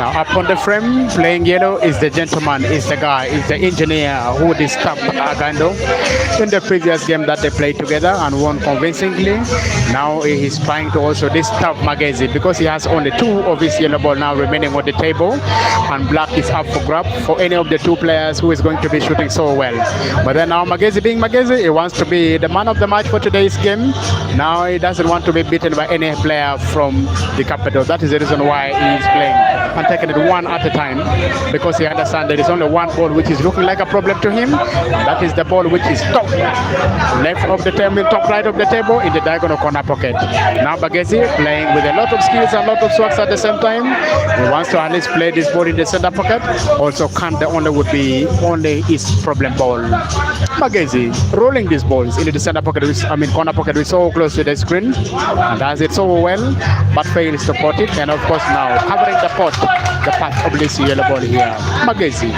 Now up on the frame, playing yellow is the gentleman, is the guy, is the engineer who disturbed Agando in the previous game that they played together and won convincingly. Now he is trying to also disturb Magezi because he has only 2 of his yellow ball now remaining on the table, and black is up for grab for any of the 2 players who is going to be shooting so well. But then now Magezi being Magezi, he wants to be the man of the match for today's game. Now he doesn't want to be beaten by any player from the capital. That is the reason why he is playing and taking it one at a time, because he understands there is only one ball which is looking like a problem to him. That is the ball which is top left of the table, top right of the table in the diagonal corner pocket. Now Bagezi playing with a lot of skills and a lot of swags at the same time. He wants to at least play this ball in the center pocket. Also, can the only would be only his problem ball. Bagezi rolling these balls into the center pocket, corner pocket, is so close to the screen and does it so well, but fails to pot it. And of course now covering the pot, the path of this yellow ball here. Bagezi.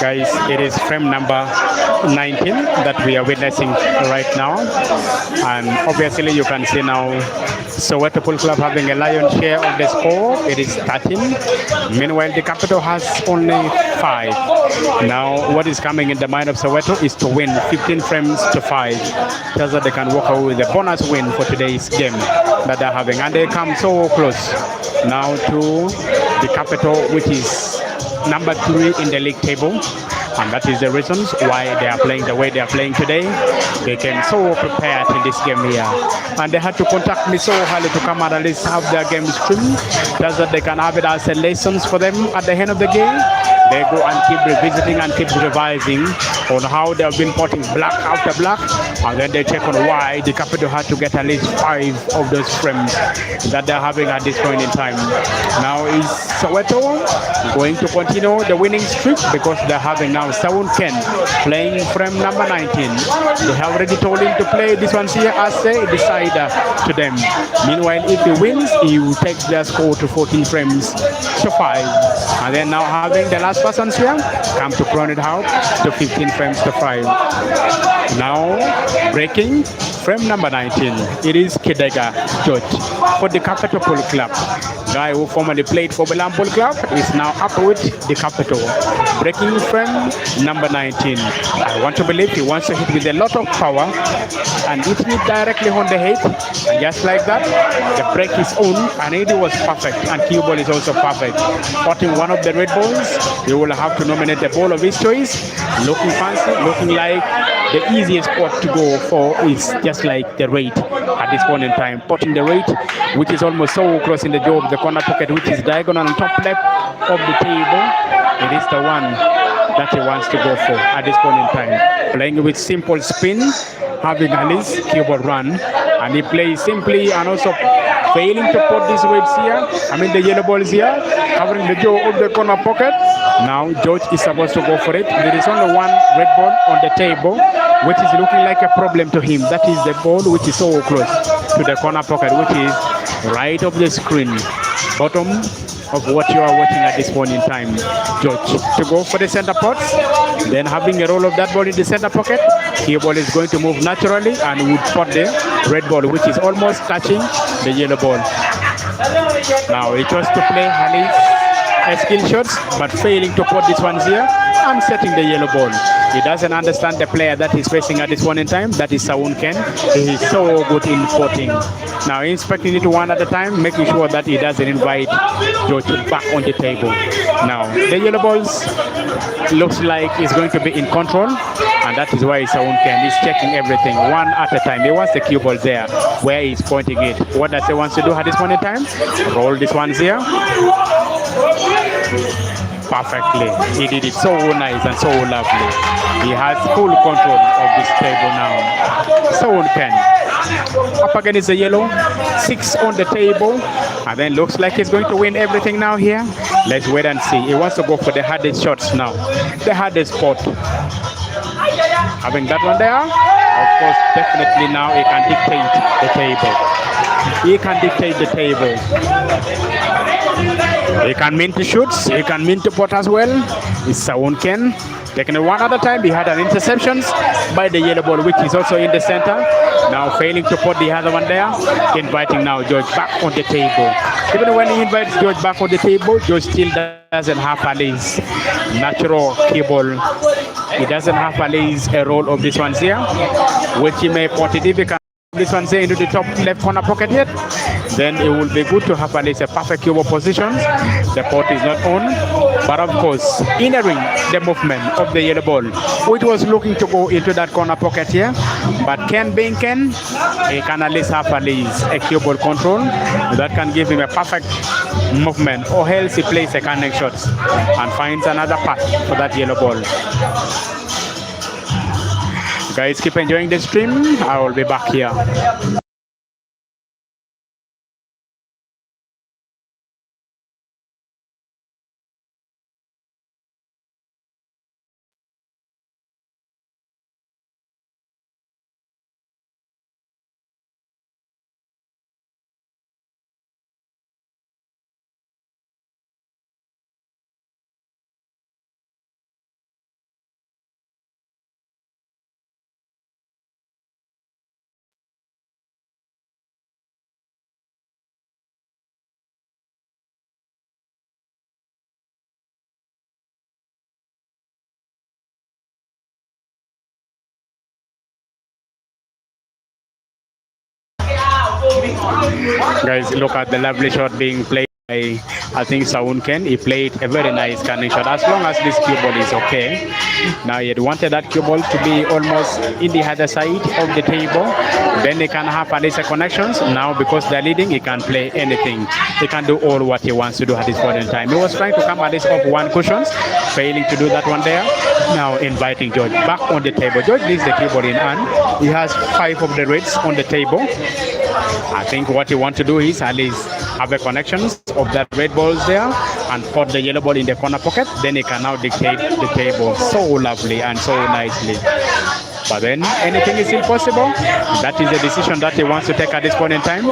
Guys, it is frame number 19 that we are witnessing right now. And obviously you can see now Soweto Pool Club having a lion's share of the score. It is 13. Meanwhile, the capital has only 5. Now, what is coming in the mind of Soweto is to win 15 frames to 5. Tells that they can walk away with a bonus win for today's game that they're having. And they come so close now to the capital, which is number 3 in the league table, and that is the reasons why they are playing the way they are playing today. They came so prepared in this game here, and they had to contact me so early to come and at least have their game streamed. That's that they can have it as a lessons for them at the end of the game. They go and keep revisiting and keep revising on how they have been putting black after black, and then they check on why the capital had to get at least 5 of those frames that they're having at this point in time. Now is Soweto going to continue the winning streak because they're having now Sound Ken playing frame number 19. They have already told him to play this one here as a decider to them. Meanwhile, if he wins, he will take their score to 14 frames to 5. And then now having the last persons here come to crown it out to 15 frames to 5. Now breaking frame number 19. It is Kidega George for the Capital Pool Club. Guy who formerly played for Belam Pool Club is now up with the Capital. Breaking frame number 19. I want to believe he wants to hit with a lot of power and hitting it directly on the head. And just like that, the break is on and it was perfect. And cue ball is also perfect. Spotting one of the red balls, he will have to nominate a ball of his choice. Looking fancy, looking like the easiest spot to go for is just like the rate at this point in time. Potting the rate, which is almost so close in the jaw of the corner pocket, which is diagonal on top left of the table. It is the one that he wants to go for at this point in time. Playing with simple spin, having at least keyboard run, and he plays simply and also failing to put these reds here. I mean the yellow balls here, covering the jaw of the corner pocket. Now George is supposed to go for it. There is only one red ball on the table, which is looking like a problem to him. That is the ball which is so close to the corner pocket, which is right of the screen, bottom of what you are watching at this point in time. George to go for the center pots, then having a roll of that ball in the center pocket. Here ball is going to move naturally and would pot the red ball, which is almost touching the yellow ball. Now he tries to play Halil's skill shots, but failing to pot this one here and setting the yellow ball. He doesn't understand the player that he's facing at this point in time. That is Saun Ken. He is so good in potting. Now inspecting it one at a time, making sure that he doesn't invite George back on the table. Now the yellow balls looks like he's going to be in control, and that is why Saun Ken is checking everything one at a time. He wants the cue ball there where he's pointing it. What does he want to do at this point in time? Roll this one here. Perfectly. He did it so nice and so lovely. He has full control of this table now. So Ken. Up against the yellow. 6 on the table. And then looks like he's going to win everything now here. Let's wait and see. He wants to go for the hardest shots now. The hardest spot. Having that one there. Of course, definitely now he can dictate the table. He can dictate the table. He can mean to shoot, he can mean to pot as well. It's Saun Ken. Taking it one at a time, he had an interception by the yellow ball, which is also in the center. Now failing to put the other one there. Inviting now George back on the table. Even when he invites George back on the table, George still doesn't have at least natural cable. He doesn't have at least a roll of this one here, which he may put it if he can. This one say into the top left corner pocket yet, then it will be good to have at least a perfect cube position. The pot is not on, but of course entering the movement of the yellow ball, which was looking to go into that corner pocket here, but Ken being Ken, he can at least have at least a cube ball control that can give him a perfect movement, or else he plays a connect shot and finds another path for that yellow ball. Guys, keep enjoying the stream. I will be back here. Guys, look at the lovely shot being played by, I think, Saun Ken. He played a very nice canning shot. As long as this cue ball is okay. Now he had wanted that cue ball to be almost in the other side of the table. Then he can have at least a connections. Now because they're leading, he can play anything. He can do all what he wants to do at this point in time. He was trying to come at least off one cushions, failing to do that one there. Now inviting George back on the table. George leaves the cue ball in hand. He has 5 of the reds on the table. I think what you want to do is at least have a connections of that red balls there and put the yellow ball in the corner pocket. Then he can now dictate the table so lovely and so nicely. But then anything is still possible. That is the decision that he wants to take at this point in time.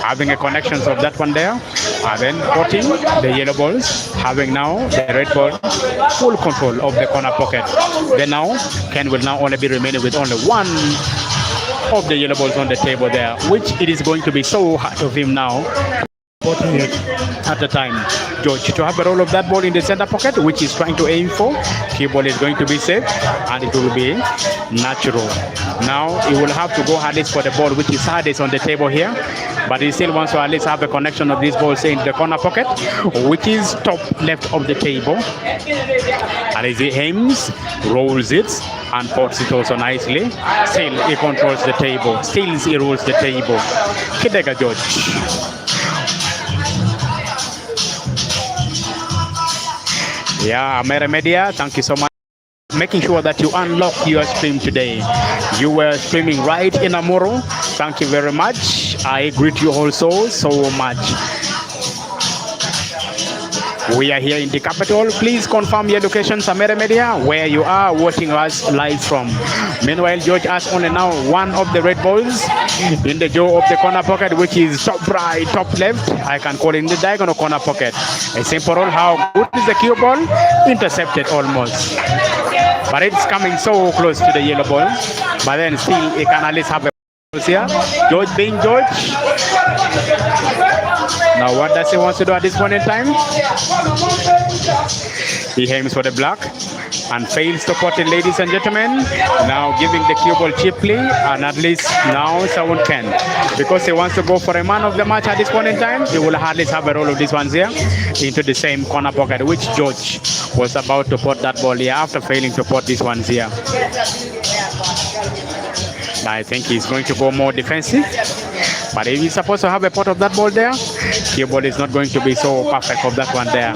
Having a connections of that one there. And then putting the yellow balls. Having now the red ball full control of the corner pocket. Then now Ken will now only be remaining with only one of the yellow balls on the table there, which it is going to be so hard of him now putting it at the time. George to have a roll of that ball in the center pocket, which he's trying to aim for. Cue ball is going to be safe and it will be natural. Now he will have to go hardest for the ball, which is hardest on the table here, but he still wants to at least have a connection of this ball, say in the corner pocket, which is top left of the table. And as he aims, rolls it and puts it also nicely. Still he controls the table, still he rules the table. Kidega George. Yeah, Amera Media, thank you so much. Making sure that you unlock your stream today. You were streaming right in Amoro. Thank you very much. I greet you also so much. We are here in the capital. Please confirm your location, Samere Media, where you are watching us live from. Meanwhile, George has only now one of the red balls in the jaw of the corner pocket, which is top right, top left. I can call it in the diagonal corner pocket. A simple roll. How good is the cue ball? Intercepted almost. But it's coming so close to the yellow ball. But then still, he can at least have a ball here. George being George. Now what does he want to do at this point in time? He aims for the block and fails to put it, ladies and gentlemen. Now giving the cue ball cheaply, and at least now someone can. Because he wants to go for a man of the match at this point in time, he will at least have a roll of these ones here into the same corner pocket, which George was about to put that ball here after failing to put these ones here. I think he's going to go more defensive. But if he's supposed to have a pot of that ball there, the ball is not going to be so perfect of that one there.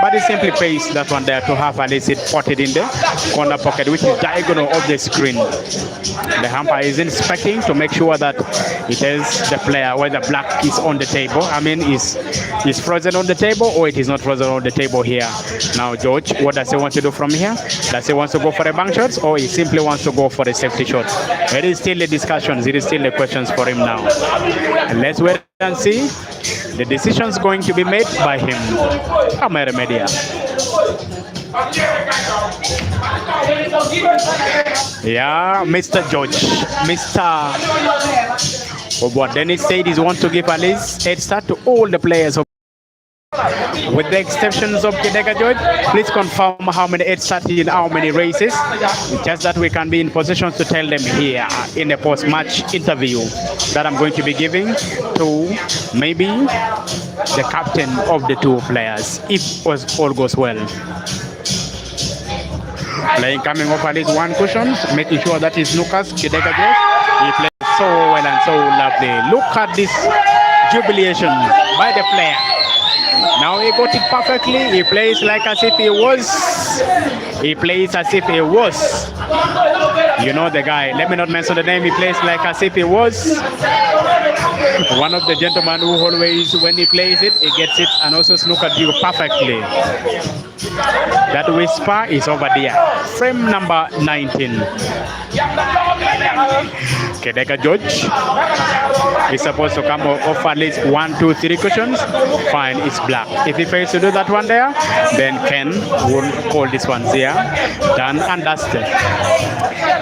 But he simply pays that one there to have at least it potted in the corner pocket, which is diagonal of the screen. The umpire is inspecting to make sure that it is the player whether black is on the table. I mean, is frozen on the table or it is not frozen on the table here. Now, George, what does he want to do from here? Does he want to go for a bank shot or he simply wants to go for a safety shot? It is still the discussions. It is still the questions for him now. And let's wait and see. The decision's going to be made by him. Amera Media. Yeah, Mr. George. Mr. What Dennis said is want to give at least head start to all the players. With the exceptions of Kidega George, please confirm how many head starts in how many races, just that we can be in position to tell them here in a post-match interview that I'm going to be giving to maybe the captain of the two players, if all goes well. Playing coming off at least one cushion, making sure that is Lucas Kidega George. He plays so well and so lovely. Look at this jubilation by the player. Now he got it perfectly. He plays like as if he was. He plays as if he was. You know the guy. Let me not mention the name. He plays like as if he was one of the gentlemen who always, when he plays it, he gets it and also snookered you perfectly. That whisper is over there. Frame number 19. Kidega George is supposed to come off at least 1, 2, 3 cushions. Fine, it's black. If he fails to do that one there, then Ken will call this one here. Done and dusted.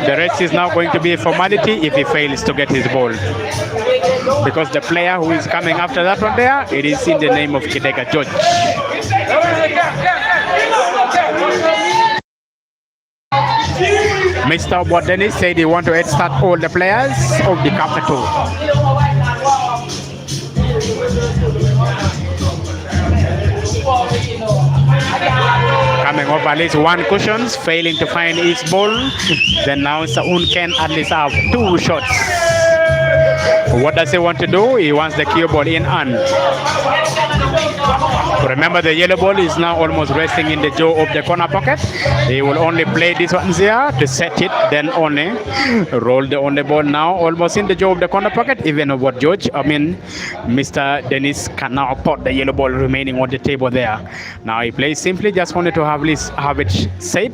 The rest is now going to be a formality if he fails to get his ball. Because the player who is coming after that one there, it is in the name of Kidega George. Mr. Bodenis said he want to head start all the players of the capital. coming off at least one cushions, failing to find his ball. Then now Saun can at least have 2 shots. What does he want to do? He wants the cue ball in hand. Remember, the yellow ball is now almost resting in the jaw of the corner pocket. He will only play this one here to set it, then only roll on the ball now, almost in the jaw of the corner pocket. Even what Mr. Dennis can now put the yellow ball remaining on the table there. Now he plays simply, just wanted to have it set,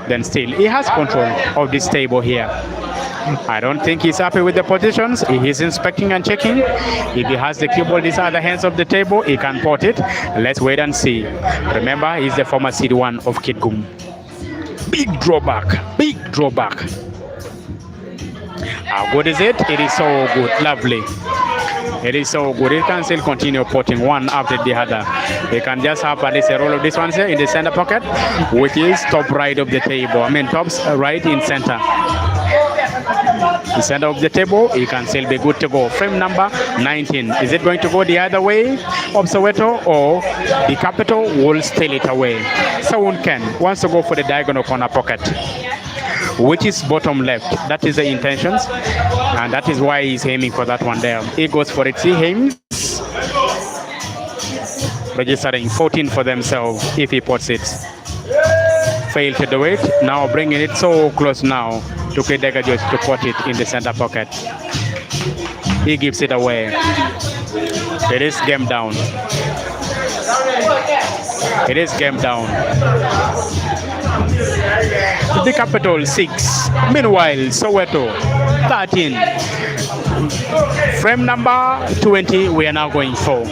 then still he has control of this table here. I don't think he's happy with the positions. He is inspecting and checking. If he has the cue ball this other hands of the table, he can put it. Let's wait and see. Remember, he's the former seed 1 of Kitgum. Big drawback. How good is it? It is so good. Lovely. It is so good. He can still continue putting one after the other. He can just have at least a roll of this one here in the center pocket, which is top right of the table. Top right in center. The center of the table, he can still be good to go. Frame number 19. Is it going to go the other way of Soweto, or the capital will steal it away? Someone wants to go for the diagonal corner pocket, which is bottom left. That is the intentions, and that is why he's aiming for that one there. He goes for it. He aims, registering 14 for themselves if he puts it. Failed to do it. Now bringing it so close now to Kedega George to put it in the center pocket. He gives it away. It is game down. It is game down. The capital 6. Meanwhile, Soweto 13. Frame number 20. We are now going for.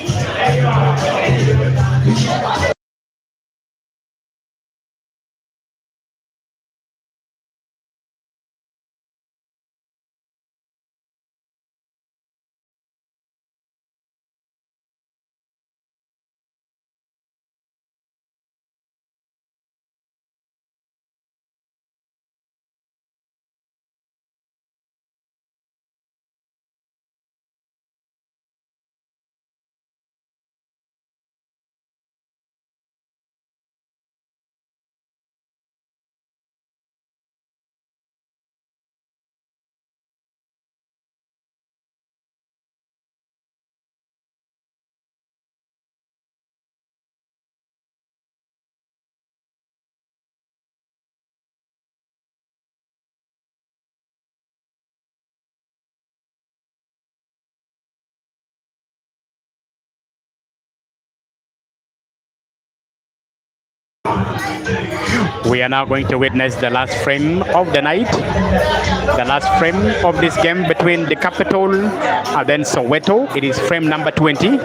We are now going to witness the last frame of the night, the last frame of this game between the capital and then Soweto. It is frame number 20.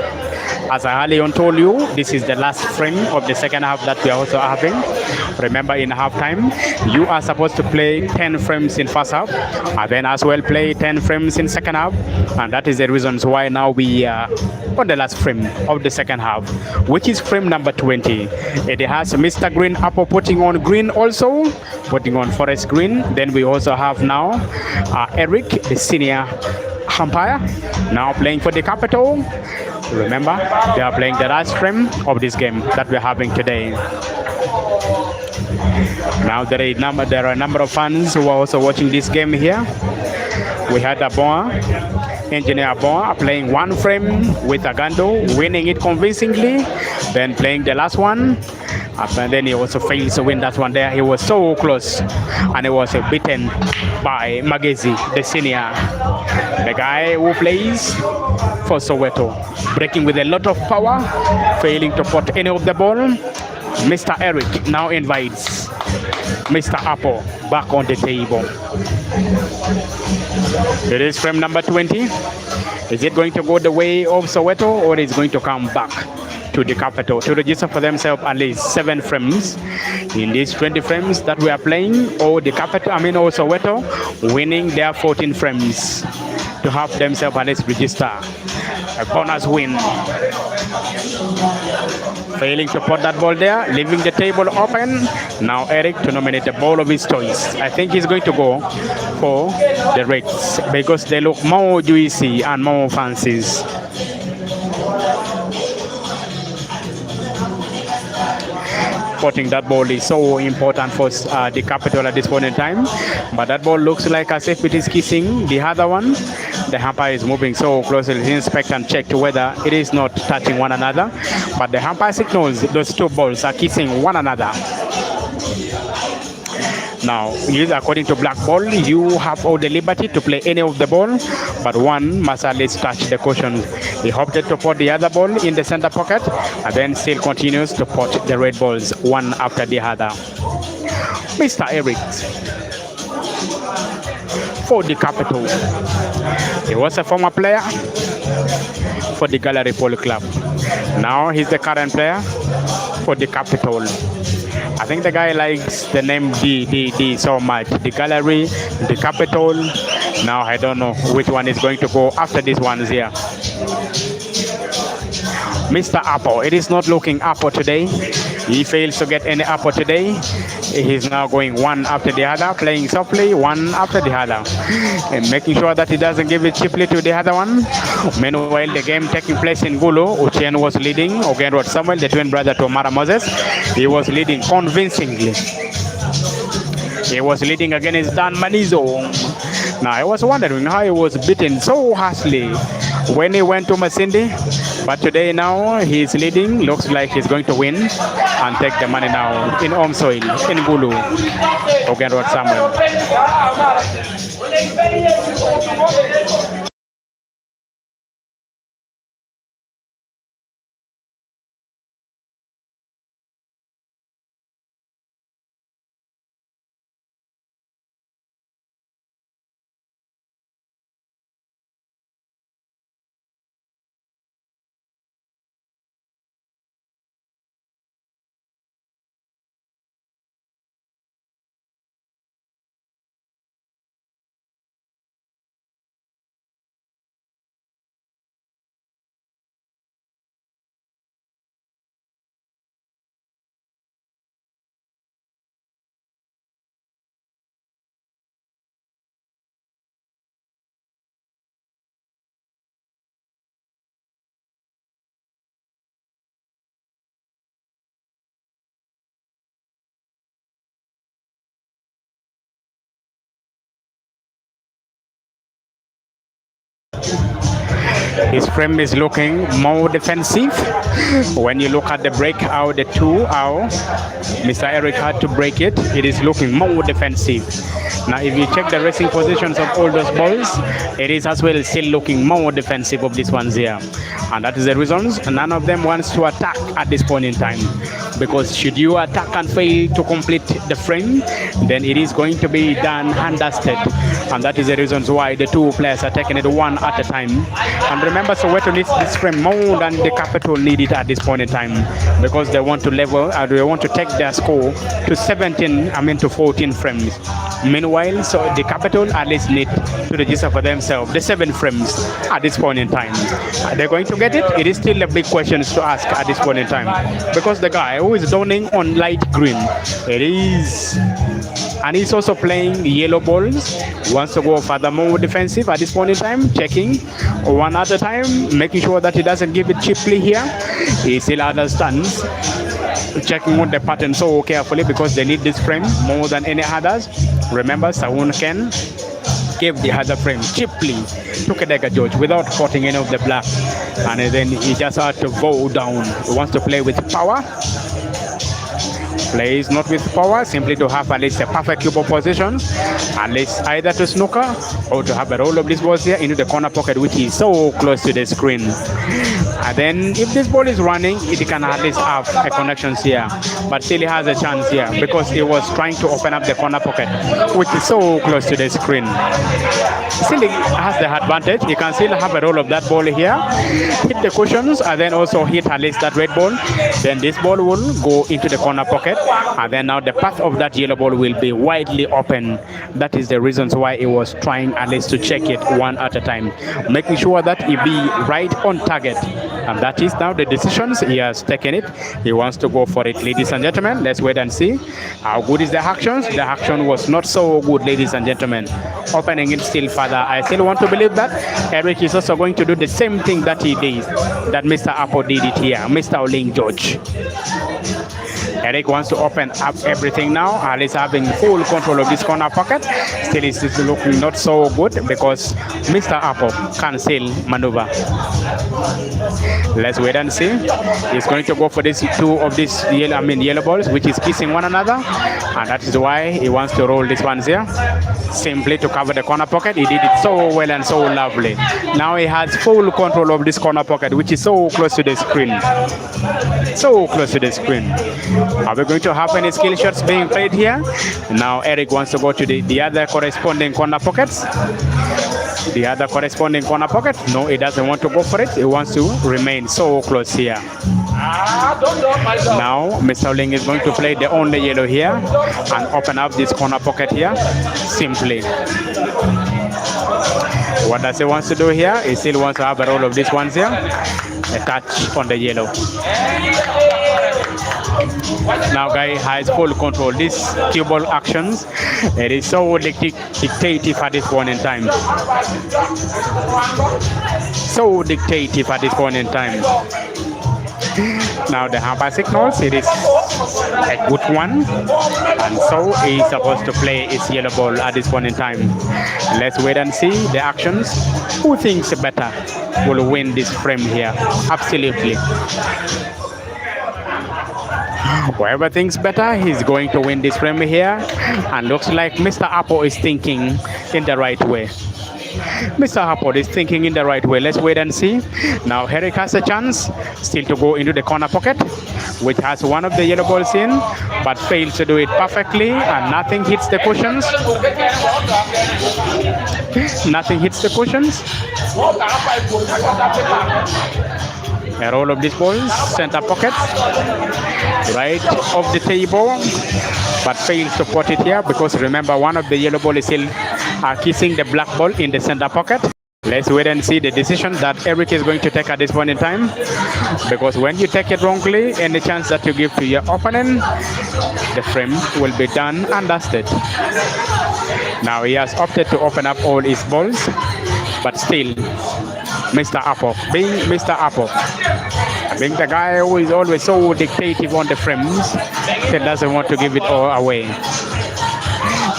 As I earlier on told you, this is the last frame of the second half that we are also having. Remember, in halftime, you are supposed to play 10 frames in first half, and then as well play 10 frames in second half, and that is the reasons why now we are on the last frame of the second half, which is frame number 20. It has Mr. Green Apple putting on green also, putting on forest green. Then we also have now Eric, the senior umpire, now playing for the capital. Remember, they are playing the last frame of this game that we're having today. Now there are a number of fans who are also watching this game here. We had Engineer Bon playing one frame with Agando, winning it convincingly, then playing the last one. And then he also fails to win that one there. He was so close, and he was beaten by Magezi, the senior, the guy who plays for Soweto, breaking with a lot of power, failing to put any of the ball. Mr. Eric now invites Mr. Apple back on the table. It is frame number 20. Is it going to go the way of Soweto, or is it going to come back to the capital to register for themselves at least 7 frames in these 20 frames that we are playing, or the capital, or Soweto winning their 14 frames to have themselves at least register a bonus win. Failing to put that ball there, leaving the table open. Now Eric to nominate the ball of his choice. I think he's going to go for the Reds because they look more juicy and more fancies. spotting that ball is so important for the capital at this point in time. But that ball looks like as if it is kissing the other one. The umpire is moving so closely to inspect and check whether it is not touching one another. But the umpire signals those two balls are kissing one another. Now, according to black ball, you have all the liberty to play any of the ball, but one must at least touch the cushion. He opted to put the other ball in the center pocket, and then still continues to put the red balls one after the other. Mr. Eric for the capital. He was a former player for the Gallery Polo Club. Now he's the current player for the capital. I think the guy likes the name D so much. The Gallery, the capital. Now I don't know which one is going to go after this one here. Mr. Apple, it is not looking Apple today. He fails to get any Apple today. He's now going one after the other, playing softly, one after the other, and making sure that he doesn't give it cheaply to the other one. Meanwhile, the game taking place in Gulu, Uchien was leading. Ogenrod Samuel, the twin brother to Mara Moses, he was leading convincingly. He was leading against Dan Manizo. Now, I was wondering how he was beaten so harshly when he went to Masindi. But today now he's leading. Looks like he's going to win and take the money now in home soil in Gulu. Ogenrod Samuel. His frame is looking more defensive. When you look at the break out, the 2-out, Mr. Eric had to break it. It is looking more defensive. Now, if you check the racing positions of all those balls, it is as well still looking more defensive of these ones here. And that is the reasons none of them wants to attack at this point in time. Because should you attack and fail to complete the frame, then it is going to be done and dusted. And that is the reasons why the two players are taking it one at a time. And remember, Soweto needs this frame more than the capital need it at this point in time, because they want to level and they want to take their score to 14 frames. Meanwhile, so the capital at least need to register for themselves the 7 frames at this point in time. Are they going to get it? It is still a big question to ask at this point in time, because the guy who is donning on light green, it is, and he's also playing yellow balls, wants to go further more defensive at this point in time, checking one at a time, making sure that he doesn't give it cheaply here. He still understands, checking on the pattern so carefully, because they need this frame more than any others. Remember, Saun Ken gave the other frame cheaply to Kedega George without cutting any of the black, and then he just had to bow down. He wants to play with power. Plays not with power, simply to have at least a perfect cube of position, at least either to snooker or to have a roll of this ball here into the corner pocket, which is so close to the screen. And then if this ball is running, it can at least have a connection here, but still he has a chance here because he was trying to open up the corner pocket, which is so close to the screen. Still he has the advantage. He can still have a roll of that ball here, hit the cushions, and then also hit at least that red ball. Then this ball will go into the corner pocket, and then now the path of that yellow ball will be widely open. That is the reasons why he was trying at least to check it one at a time, making sure that he be right on target. And that is now the decisions. He has taken it. He wants to go for it, ladies and gentlemen. Let's wait and see how good is the actions. The action was not so good, ladies and gentlemen. Opening it still further. I still want to believe that Eric is also going to do the same thing that he did, that Mr. Apple did it here, Mr. Oling George. Eric wants to open up everything now, and he's having full control of this corner pocket. Still, it's looking not so good because Mr. Apple can still maneuver. Let's wait and see. He's going to go for these two of these yellow balls, which is kissing one another, and that is why he wants to roll these ones here, simply to cover the corner pocket. He did it so well and so lovely. Now he has full control of this corner pocket, which is so close to the screen. So close to the screen. Are we going to have any skill shots being played here? Now Eric wants to go to the other corresponding corner pockets. The other corresponding corner pocket. No, he doesn't want to go for it. He wants to remain so close here. Now Mr. Ling is going to play the only yellow here and open up this corner pocket here simply. What does he want to do here? He still wants to have a roll of these ones here. A touch on the yellow. Now guy has full control. These cue ball actions, it is so dictative at this point in time. So dictative at this point in time. Now the umpire signals it is a good one, and so he's supposed to play his yellow ball at this point in time. Let's wait and see the actions. Who thinks better will win this frame here? Absolutely. Whoever thinks better, he's going to win this frame here, and looks like Mr. Apple is thinking in the right way. Mr. Harpod is thinking in the right way. Let's wait and see. Now Eric has a chance still to go into the corner pocket, which has one of the yellow balls in, but fails to do it perfectly, and nothing hits the cushions. Nothing hits the cushions. A roll of these balls, center pocket, right off the table, but fails to put it here because remember one of the yellow ball is still kissing the black ball in the center pocket. Let's wait and see the decision that Eric is going to take at this point in time, because when you take it wrongly, any chance that you give to your opponent, the frame will be done and dusted. Now he has opted to open up all his balls, but still Mr. Apple, being Mr. Apple, being the guy who is always so dictative on the frames, he doesn't want to give it all away.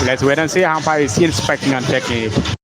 Let's wait and see how far is he inspecting and checking it.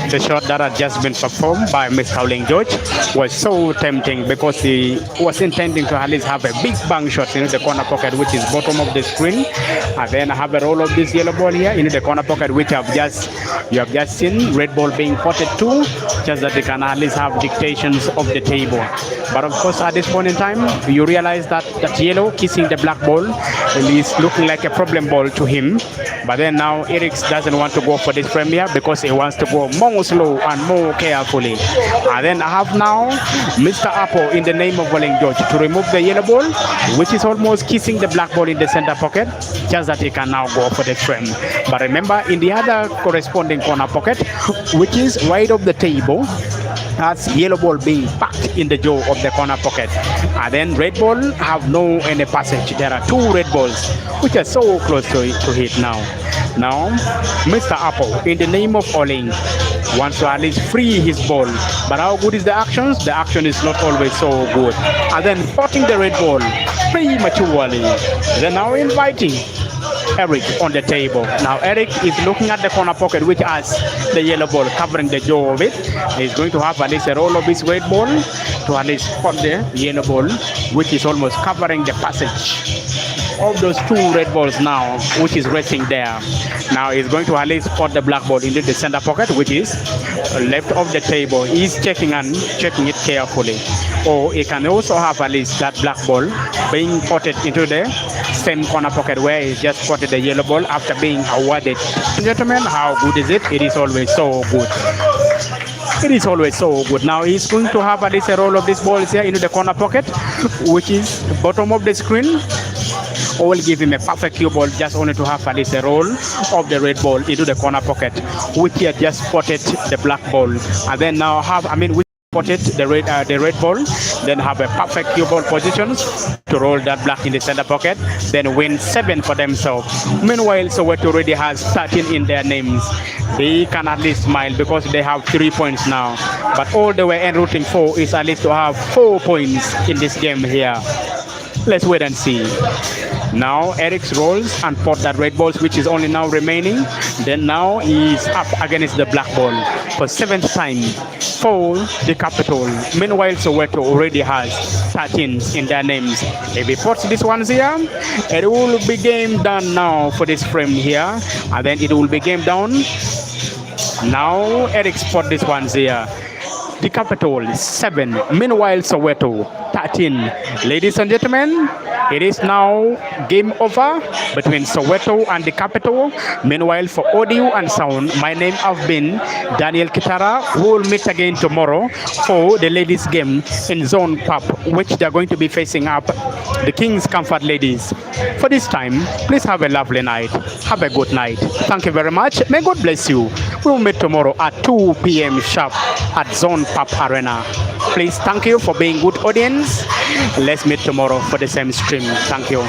The shot that had just been performed by Mr. Howling George was so tempting because he was intending to at least have a big bang shot in the corner pocket, which is bottom of the screen, and then have a roll of this yellow ball here in the corner pocket, which you have just seen red ball being potted to, just that they can at least have dictations of the table. But of course, at this point in time, you realize that yellow kissing the black ball is looking like a problem ball to him. But then now Eric doesn't want to go for this premier because he wants to go more slow and more carefully. And then I have now Mr. Apple in the name of Howling George to remove the yellow ball, which is almost kissing the black ball in the center pocket, just that he can now go for the frame. But remember, in the other corresponding corner pocket, which is right of the table, that's yellow ball being packed in the jaw of the corner pocket. And then red ball have no any passage. There are two red balls which are so close to hit now. Now, Mr. Apple, in the name of Howling, wants to at least free his ball. But how good is the actions? The action is not always so good. And then potting the red ball prematurely. Then now inviting Eric on the table. Now Eric is looking at the corner pocket which has the yellow ball covering the jaw of it. He's going to have at least a roll of his red ball to at least spot the yellow ball, which is almost covering the passage of those two red balls now, which is resting there. Now he's going to at least spot the black ball into the center pocket, which is left of the table. He's checking it carefully. Or he can also have at least that black ball being potted into the same corner pocket where he just spotted the yellow ball after being awarded. Gentlemen, how good is it? It is always so good. It is always so good. Now he's going to have at least a roll of these balls here into the corner pocket, which is bottom of the screen. Or will give him a perfect cue ball, just only to have at least a roll of the red ball into the corner pocket, which he had just spotted the black ball. And then now we spotted the red ball, then have a perfect cue ball positions to roll that black in the center pocket, then win 7 for themselves. Meanwhile, Soweto already has 13 in their names. They can at least smile because they have 3 points now. But all they were rooting for is at least to have 4 points in this game here. Let's wait and see. Now Eric rolls and pot that red balls, which is only now remaining. Then now he's up against the black ball for 7th time for the capital. Meanwhile, Soweto already has 13 in their names. If he pots this one here, it will be game done now for this frame here. And then it will be game down. Now Eric spot this one here. The capital is 7. Meanwhile, Soweto 13. Ladies and gentlemen, it is now game over between Soweto and the capital. Meanwhile, for audio and sound, my name has been Daniel Kitara. We will meet again tomorrow for the ladies' game in Zone Pub, which they are going to be facing up the King's Comfort ladies. For this time, please have a lovely night. Have a good night. Thank you very much. May God bless you. We will meet tomorrow at 2 p.m. sharp at Zone Pub Arena. Please, thank you for being good audience. Let's meet tomorrow for the same stream. Thank you.